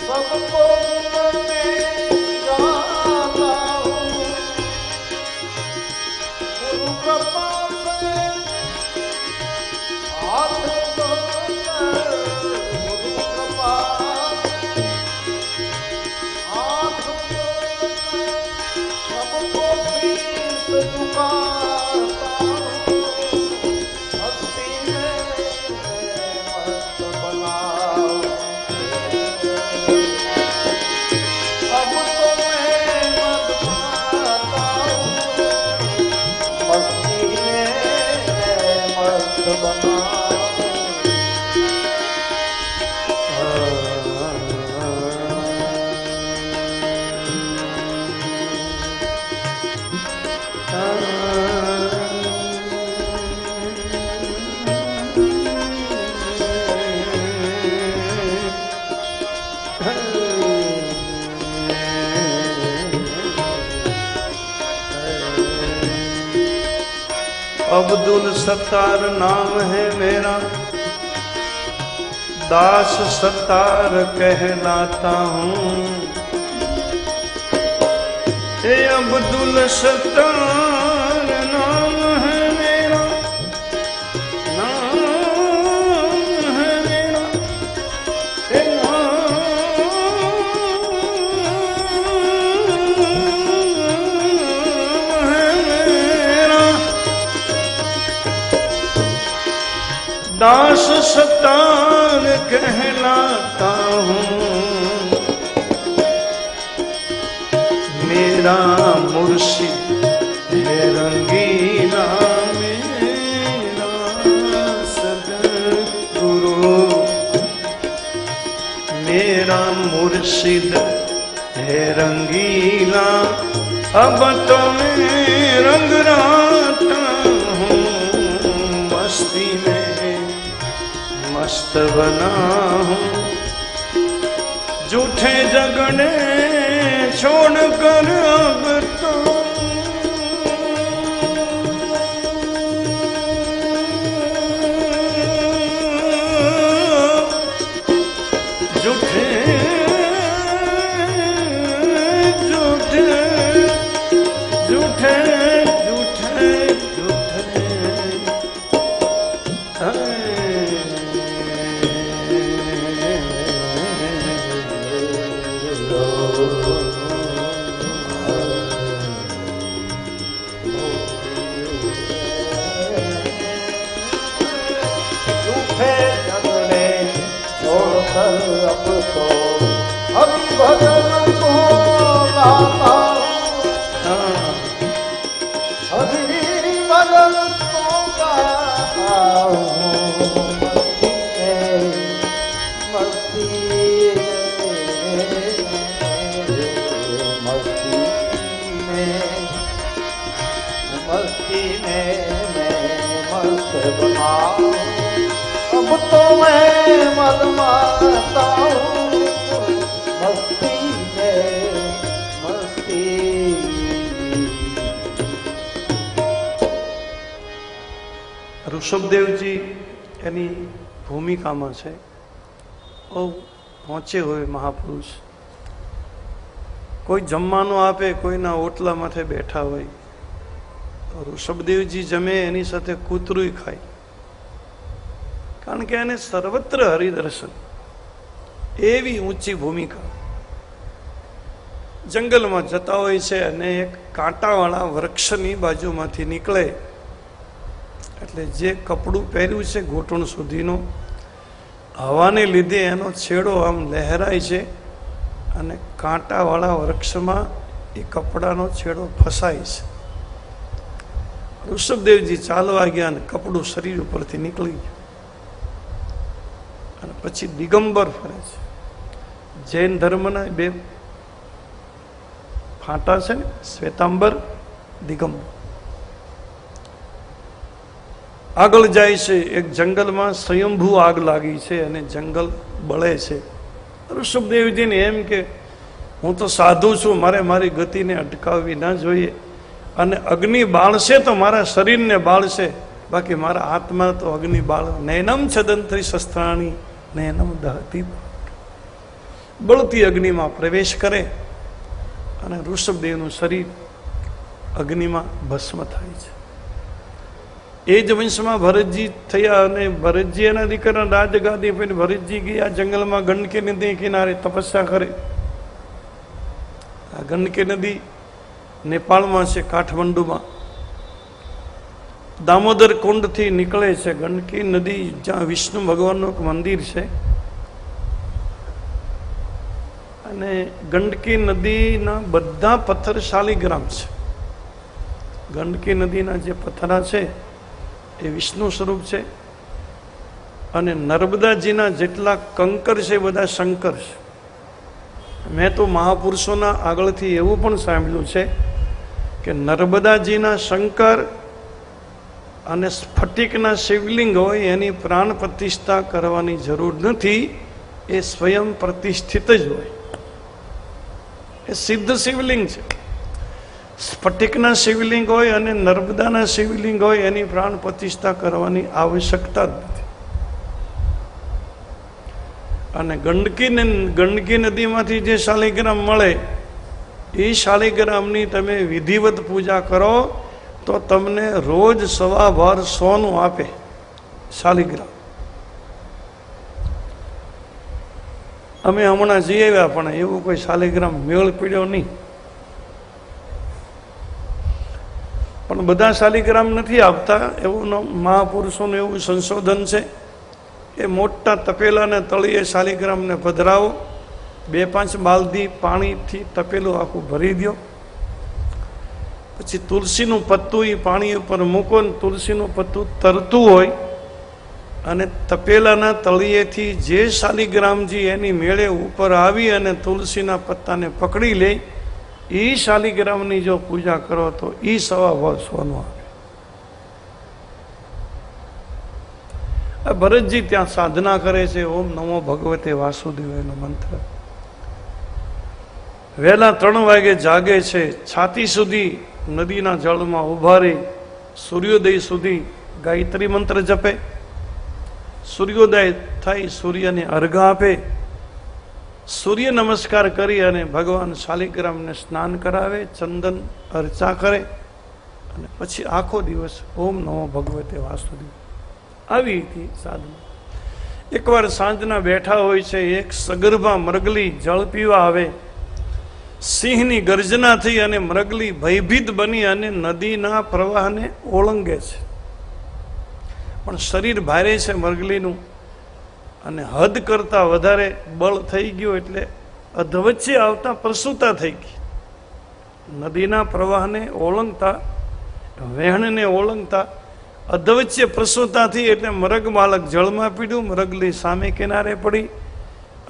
सबको गुरु कृपा से हाथ जोड़कर, गुरु कृपा हाथ जोड़कर सबको शीश झुकाता हूँ. भक्ति में मस्त बनाओ. अब तो मैं मदमाता हूँ. मस्ती में मस्त बनाओ. अब्दुल सत्तार नाम है मेरा, दास सत्तार कहलाता हूँ. हे अब्दुल सत्तार नाम है मेरा, नाम है मेरा, हे दास सत्तार कहलाता हूँ. मेरा मुर्शिद है रंगीला, मेरा सद्गुरु. मेरा मुर्शिद है रंगीला, अब तो मैं रंग राता हूँ. मस्ती में मस्त बना हूँ. झूठे झगड़े छोड़कर अब तो झूठे झूठे झूठे झूठे अब तो हरि भजन को गाता हूँ. हरि भजन को गाता हूँ. मस्ती में मस्त बनाओ. अब तो मैं मदमाता हूँ. मस्ती में मस्ती. ઋષભદેવજી એની ભૂમિકામાં છે. બહુ પહોંચે હોય મહાપુરુષ, કોઈ જમવાનું આપે, કોઈના ઓટલા માથે બેઠા હોય તો ઋષભદેવજી જમે એની સાથે કૂતરું ખાય, કારણ કે એને સર્વત્ર હરિદર્શન. એવી ઊંચી ભૂમિકા. જંગલમાં જતા હોય છે અને એક કાંટાવાળા વૃક્ષની બાજુમાંથી નીકળે એટલે જે કપડું પહેર્યું છે ઘૂંટણ સુધીનો હવાને લીધે એનો છેડો આમ લહેરાય છે અને કાંટાવાળા વૃક્ષમાં એ કપડાનો છેડો ફસાય છે. ઋષભદેવજી ચાલવા ગયા અને કપડું શરીર ઉપરથી નીકળી ગયું અને પછી દિગંબર ફરે છે. જૈન ધર્મના બે ફાંટા છે ને, શ્વેતાંબર, દિગંબર. આગળ જાય છે. એક જંગલમાં સ્વયંભૂ આગ લાગી છે અને જંગલ બળે છે. ઋષભદેવજીને એમ કે હું તો સાધુ છું, મારે મારી ગતિને અટકાવવી ના જોઈએ, અને અગ્નિ બાળશે તો મારા શરીરને બાળશે, બાકી મારા આત્મા તો અગ્નિ બાળ. નૈનમ છદંત્રી શસ્ત્રાણી નૈનમ દહતી. બળતી અગ્નિમાં પ્રવેશ કરે અને ઋષભદેવનું શરીર અગ્નિમાં ભસ્મ થાય છે. એ જ વંશમાં ભરતજી થયા અને ભરતજી એના દીકરા રાજગાદી પર ભરતજી ગયા જંગલમાં ગંડકી નદી કિનારે તપસ્યા કરે. આ ગંડકી નદી નેપાળમાં છે, કાઠમંડુમાં. દામોદર કુંડથી નીકળે છે ગંડકી નદી, જ્યાં વિષ્ણુ ભગવાનનું એક મંદિર છે. અને ગંડકી નદીના બધા પથ્થર શાલિગ્રામ છે. ગંડકી નદીના જે પથ્થરા છે એ વિષ્ણુ સ્વરૂપ છે, અને નર્મદાજીના જેટલા કંકર છે એ બધા શંકર છે. મેં તો મહાપુરુષોના આગળથી એવું પણ સાંભળ્યું છે કે નર્મદાજીના શંકર અને સ્ફટિકના શિવલિંગ હોય એની પ્રાણ પ્રતિષ્ઠા કરવાની જરૂર નથી, એ સ્વયં પ્રતિષ્ઠિત જ હોય, એ સિદ્ધ શિવલિંગ છે. સ્ફટિકના શિવલિંગ હોય અને નર્મદાના શિવલિંગ હોય એની પ્રાણ પ્રતિષ્ઠા કરવાની આવશ્યકતા જ નથી. અને ગંડકી નદીમાંથી જે શાલિગ્રામ મળે એ શાલિગ્રામની તમે વિધિવત પૂજા કરો તો તમને રોજ સવાભર સોનું આપે શાલિગ્રામ. અમે હમણાં જઈ આવ્યા પણ એવું કોઈ શાલિગ્રામ મેળ પીડ્યો નહીં. પણ બધા શાલિગ્રામ નથી આપતા, એવું મહાપુરુષોનું એવું સંશોધન છે. એ મોટા તપેલાને તળિયે શાલિગ્રામને પધરાવો, 2-5 બાલદી પાણીથી તપેલું આખું ભરી દો, પછી તુલસીનું પત્તું એ પાણી ઉપર મૂકો ને તુલસીનું પત્તું તરતું હોય અને તપેલાના તળિયેથી જે શાલિગ્રામજી એની મેળે ઉપર આવી અને તુલસીના પત્તાને પકડી લે, એ શાલિગ્રામની જો પૂજા કરો તો એ સવા સોનું આપે. ભરતજી ત્યાં સાધના કરે છે, ઓમ નમો ભગવતે વાસુદેવનો મંત્ર. વહેલા 3 વાગે જાગે છે, છાતી સુધી નદીના જળમાં ઉભા રહી સૂર્યોદય સુધી ગાયત્રી મંત્ર જપે. સૂર્યોદય થાય, સૂર્યને અર્ઘ આપે, સૂર્ય નમસ્કાર કરી અને ભગવાન શાલિગ્રામને સ્નાન કરાવે, ચંદન અર્ચા કરે, અને પછી આખો દિવસ ઓમ નમો ભગવતે વાસુદેવ. આવી હતી સાધના. એકવાર સાંજના બેઠા હોય છે, એક સગર્ભા મરગલી જળ પીવા આવે. સિંહની ગર્જના થઈ અને મરગલી ભયભીત બની અને નદીના પ્રવાહને ઓળંગે છે. પણ શરીર ભારે છે મરગલીનું અને હદ કરતા વધારે બળ થઈ ગયું એટલે અધવચ્ચે આવતા પ્રસૂતા થઈ ગઈ. નદીના પ્રવાહને ઓળંગતા, વહેણને ઓળંગતા અધવચ્ચે પ્રસૂતા થઈ એટલે મરગ બાળક જળમાં પીડ્યું. મરગલી સામે કિનારે પડી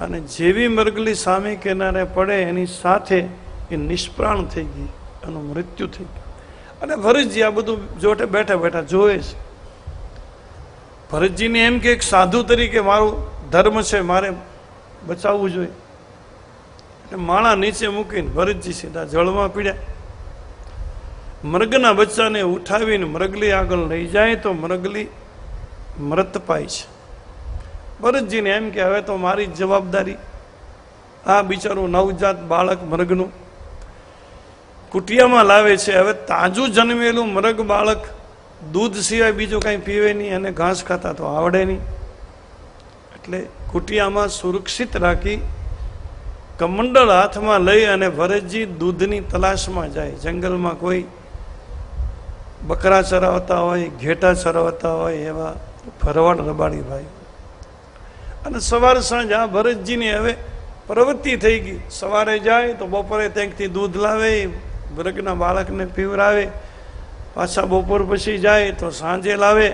અને જેવી મરગલી સામે કિનારે પડે એની સાથે એ નિષ્પ્રાણ થઈ ગઈ, એનું મૃત્યુ થઈ ગયું. અને ભરતજી આ બધું જોટે બેઠા બેઠા જોવે છે. ભરતજીને એમ કે એક સાધુ તરીકે મારું ધર્મ છે, મારે બચાવવું જોઈએ. એટલે માળા નીચે મૂકીને ભરતજી સીધા જળમાં પીડ્યા. મૃગના બચ્ચાને ઉઠાવીને મરગલી આગળ લઈ જાય તો મરગલી મૃત પાય છે. ભરતજીને એમ કે હવે તો મારી જ જવાબદારી, આ બિચારું નવજાત બાળક મૃગનું કુટિયામાં લાવે છે. હવે તાજું જન્મેલું મૃગ બાળક દૂધ સિવાય બીજું કાંઈ પીવે નહીં અને ઘાસ ખાતા તો આવડે નહીં, એટલે કુટિયામાં સુરક્ષિત રાખી કમંડળ હાથમાં લઈ અને ભરતજી દૂધની તલાશમાં જાય. જંગલમાં કોઈ બકરા ચરાવતા હોય, ઘેટા ચરાવતા હોય એવા ભરવાડ રબાડી ભાઈ અને સવાર સાંજ આ ભરતજીની હવે પ્રવૃત્તિ થઈ ગઈ. સવારે જાય તો બપોરે ત્યાંથી દૂધ લાવે, મૃગના બાળકને પીવરાવે, પાછા બપોર પછી જાય તો સાંજે લાવે.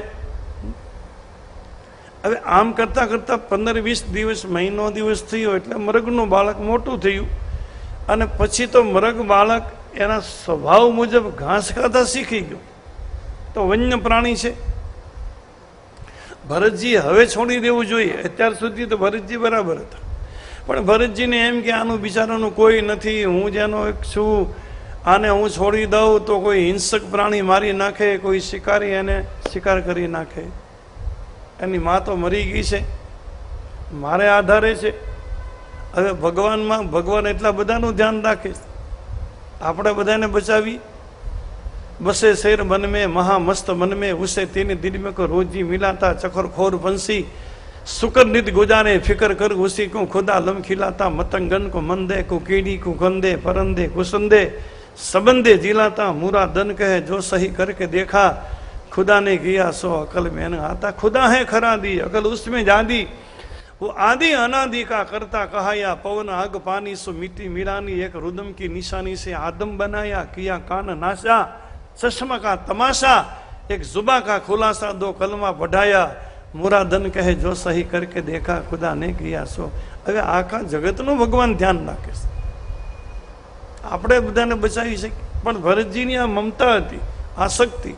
હવે આમ કરતાં કરતાં 15-20 દિવસ, મહિનો દિવસ થયો એટલે મૃગનું બાળક મોટું થયું. અને પછી તો મૃગ બાળક એના સ્વભાવ મુજબ ઘાસ ખાતા શીખી ગયું. તો વન્ય પ્રાણી છે. ભરતજી હવે છોડી દેવું જોઈએ. અત્યાર સુધી તો ભરતજી બરાબર હતા, પણ ભરતજીને એમ કે આનું બિચારાનું કોઈ નથી, હું જેનો એક છું, આને હું છોડી દઉં તો કોઈ હિંસક પ્રાણી મારી નાખે, કોઈ શિકારી એને શિકાર કરી નાખે. એની મા તો મરી ગઈ છે, મારે આધારે છે. હવે ભગવાન એટલા બધાનું ધ્યાન રાખે, આપણે બધાને બચાવી. બસે શેર મન में महामस्त मन में उसे तीन दिन में को रोजी मिलाता चखर खोर बंसी सुकर नित गुजारे फिकर कर उसी को खुदा लम खिलाता मतंगन को मंदे को कीड़ी को गंदे परंदे कुसंदे सबंदे जिलाता मुरा दन कहे जो सही करके देखा खुदा ने किया सो अकल में न आता. खुदा है खरा दी अकल उसमें जादी वो आदि अनादि का करता कहाया पवन आग पानी सो मिट्टी मिलानी एक रुदम की निशानी से आदम बनाया किया कान नाशा चश्मा का तमाशा एक जुबा का खुलासा दो कलमा बढ़ाया मुरादन કહે જો સહી કરકે દેખા ખુદા ને કિયા સો. હવે આખા જગતનું ભગવાન ધ્યાન રાખે છે, આપણે બધાને બચાવી શકીએ. પણ ભરતજીની આ મમતા હતી, આસક્તિ.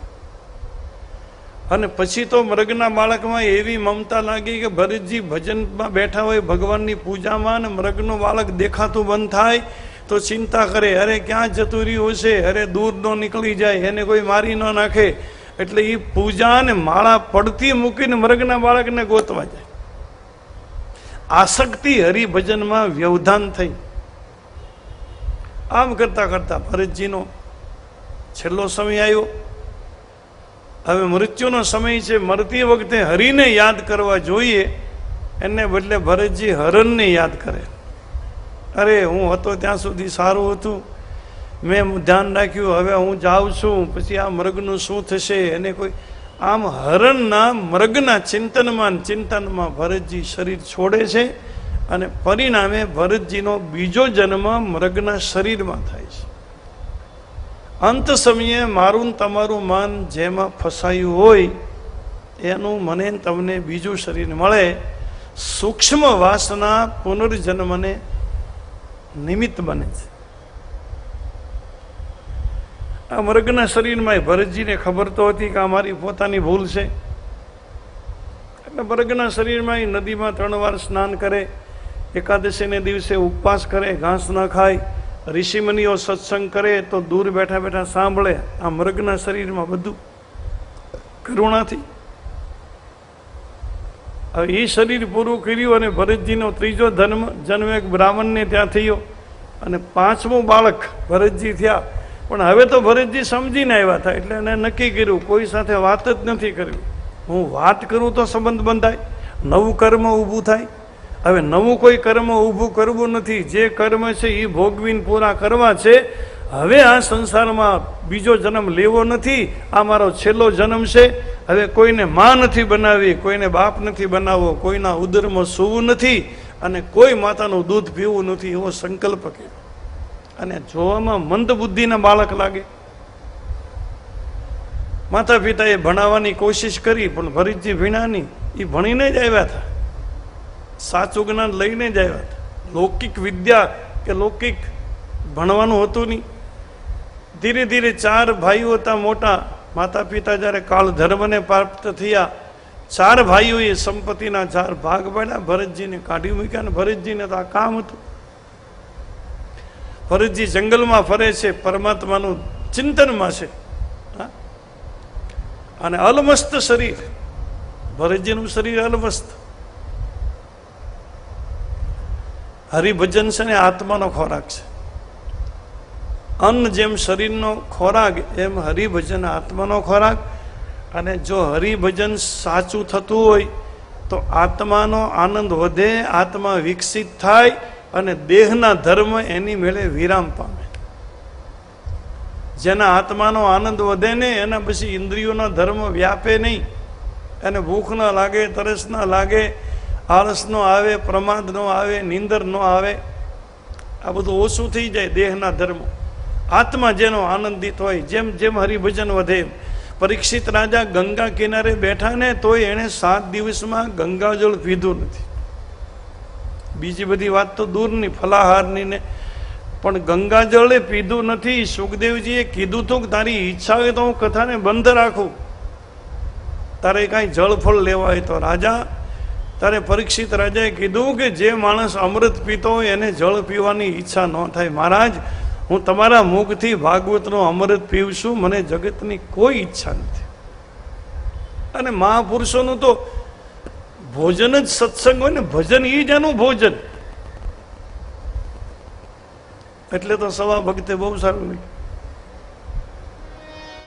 અને પછી તો મૃગના બાળકમાં એવી મમતા લાગી કે ભરતજી ભજનમાં બેઠા હોય, ભગવાનની પૂજામાં, અને મૃગનું બાળક દેખાતું બંધ થાય તો ચિંતા કરે, અરે ક્યાં જતું રહ્યું હશે, અરે દૂર ન નીકળી જાય, એને કોઈ મારી ન નાખે. એટલે એ પૂજા ને માળા પડતી મૂકીને મૃગના બાળકને ગોતવા જાય. આસક્તિ હરિભજનમાં વ્યવધાન થઈ. આમ કરતા કરતા ભરતજીનો છેલ્લો સમય આવ્યો. હવે મૃત્યુનો સમય છે. મરતી વખતે હરિને યાદ કરવા જોઈએ, એને બદલે ભરતજી હરણને યાદ કરે. અરે હું હતો ત્યાં સુધી સારું હતું, મેં ધ્યાન રાખ્યું, હવે હું જાઉં છું, પછી આ મૃગનું શું થશે. એને કોઈ આમ હરણના મૃગના ચિંતનમાં ભરતજી શરીર છોડે છે. અને પરિણામે ભરતજીનો બીજો જન્મ મૃગના શરીરમાં થાય છે. અંત સમયે મારું તમારું મન જેમાં ફસાયું હોય એનું મને તમને બીજું શરીર મળે. સૂક્ષ્મ વાસના પુનર્જન્મને નિમિત્ત બને છે. આ મૃગના શરીરમાં ભરતજીને ખબર તો હતી કે આ મારી પોતાની ભૂલ છે. એટલે મૃગના શરીરમાં નદીમાં 3 વાર સ્નાન કરે, એકાદશીને દિવસે ઉપવાસ કરે, ઘાસ ન ખાય, ઋષિમુનિઓ સત્સંગ કરે તો દૂર બેઠા બેઠા સાંભળે. આ મૃગના શરીરમાં બધું કરુણાથી. હવે એ શરીર પૂરું કર્યું અને ભરતજીનો ત્રીજો જન્મ એક બ્રાહ્મણને ત્યાં થયો અને 5મું બાળક ભરતજી થયા. પણ હવે તો ભરતજી સમજીને આવ્યા હતા, એટલે એને નક્કી કર્યું કોઈ સાથે વાત જ નથી કરવી. હું વાત કરું તો સંબંધ બંધાય, નવું કર્મ ઊભું થાય. હવે નવું કોઈ કર્મ ઊભું કરવું નથી, જે કર્મ છે એ ભોગવીને પૂરા કરવા છે. હવે આ સંસારમાં બીજો જન્મ લેવો નથી, આ મારો છેલ્લો જન્મ છે. હવે કોઈને માં નથી બનાવી, કોઈને બાપ નથી બનાવવો, કોઈના ઉદરમાં સૂવું નથી, અને કોઈ માતાનું દૂધ પીવું નથી, એવો સંકલ્પ કર્યો. અને જોવામાં મંદ બુદ્ધિના બાળક લાગે. માતા પિતાએ ભણાવવાની કોશિશ કરી, પણ ભરતજી ભણ્યા નહીં. એ ભણીને જ આવ્યા હતા, સાચું જ્ઞાન લઈને જ આવ્યા હતા. લૌકિક વિદ્યા કે લૌકિક ભણવાનું હતું નહીં. ધીરે ધીરે 4 ભાઈઓ હતા મોટા. માતા પિતા જ્યારે કાળ ધર્મને પ્રાપ્ત થયા, 4 ભાઈઓએ સંપત્તિના 4 ભાગ પાડ્યા. ભરતજીને કાઢી મૂક્યા. અને ભરતજીને તો આ કામ હતું. ભરતજી જંગલમાં ફરે છે, પરમાત્માનું ચિંતનમાં છે. અને અલમસ્ત શરીર, ભરતજીનું શરીર અલમસ્ત. હરિભજન છે ને આત્માનો ખોરાક છે. અન્ન જેમ શરીરનો ખોરાક, એમ હરિભજન આત્માનો ખોરાક. અને જો હરિભજન સાચું થતું હોય તો આત્માનો આનંદ વધે, આત્મા વિકસિત થાય, અને દેહના ધર્મ એની મેળે વિરામ પામે. જેના આત્માનો આનંદ વધે ને એના પછી ઇન્દ્રિયોના ધર્મ વ્યાપે નહીં. એને ભૂખ ના લાગે, તરસ ના લાગે, આળસ ન આવે, પ્રમાદ ન આવે, નીંદર ન આવે, આ બધું ઓછું થઈ જાય. દેહના ધર્મો, આત્મા જેનો આનંદિત હોય, જેમ જેમ હરિભજન વધે. પરીક્ષિત રાજા ગંગા કિનારે બેઠા ને તોય એણે 7 દિવસમાં ગંગાજળ પીધું નથી. બીજી બધી વાત તો દૂરની, ફલાહારની ને, પણ ગંગાજળે પીધું નથી. સુખદેવજીએ કીધું હતું કે તારી ઈચ્છા હોય તો હું કથાને બંધ રાખું, તારે કાંઈ જળ ફળ લેવા હોય તો. રાજા તારે પરીક્ષિત રાજાએ કીધું કે જે માણસ અમૃત પીતો હોય એને જળ પીવાની ઈચ્છા ન થાય. મહારાજ, હું તમારા મુખથી ભાગવતનું અમૃત પીવું છું, મને જગતની કોઈ ઈચ્છા નથી. અને મહાપુરુષોનું તો ભોજન જ સત્સંગ હોય ને, ભજન એ જ એનું ભોજન. એટલે તો સવા ભક્તે બહુ સારું લખ્યું.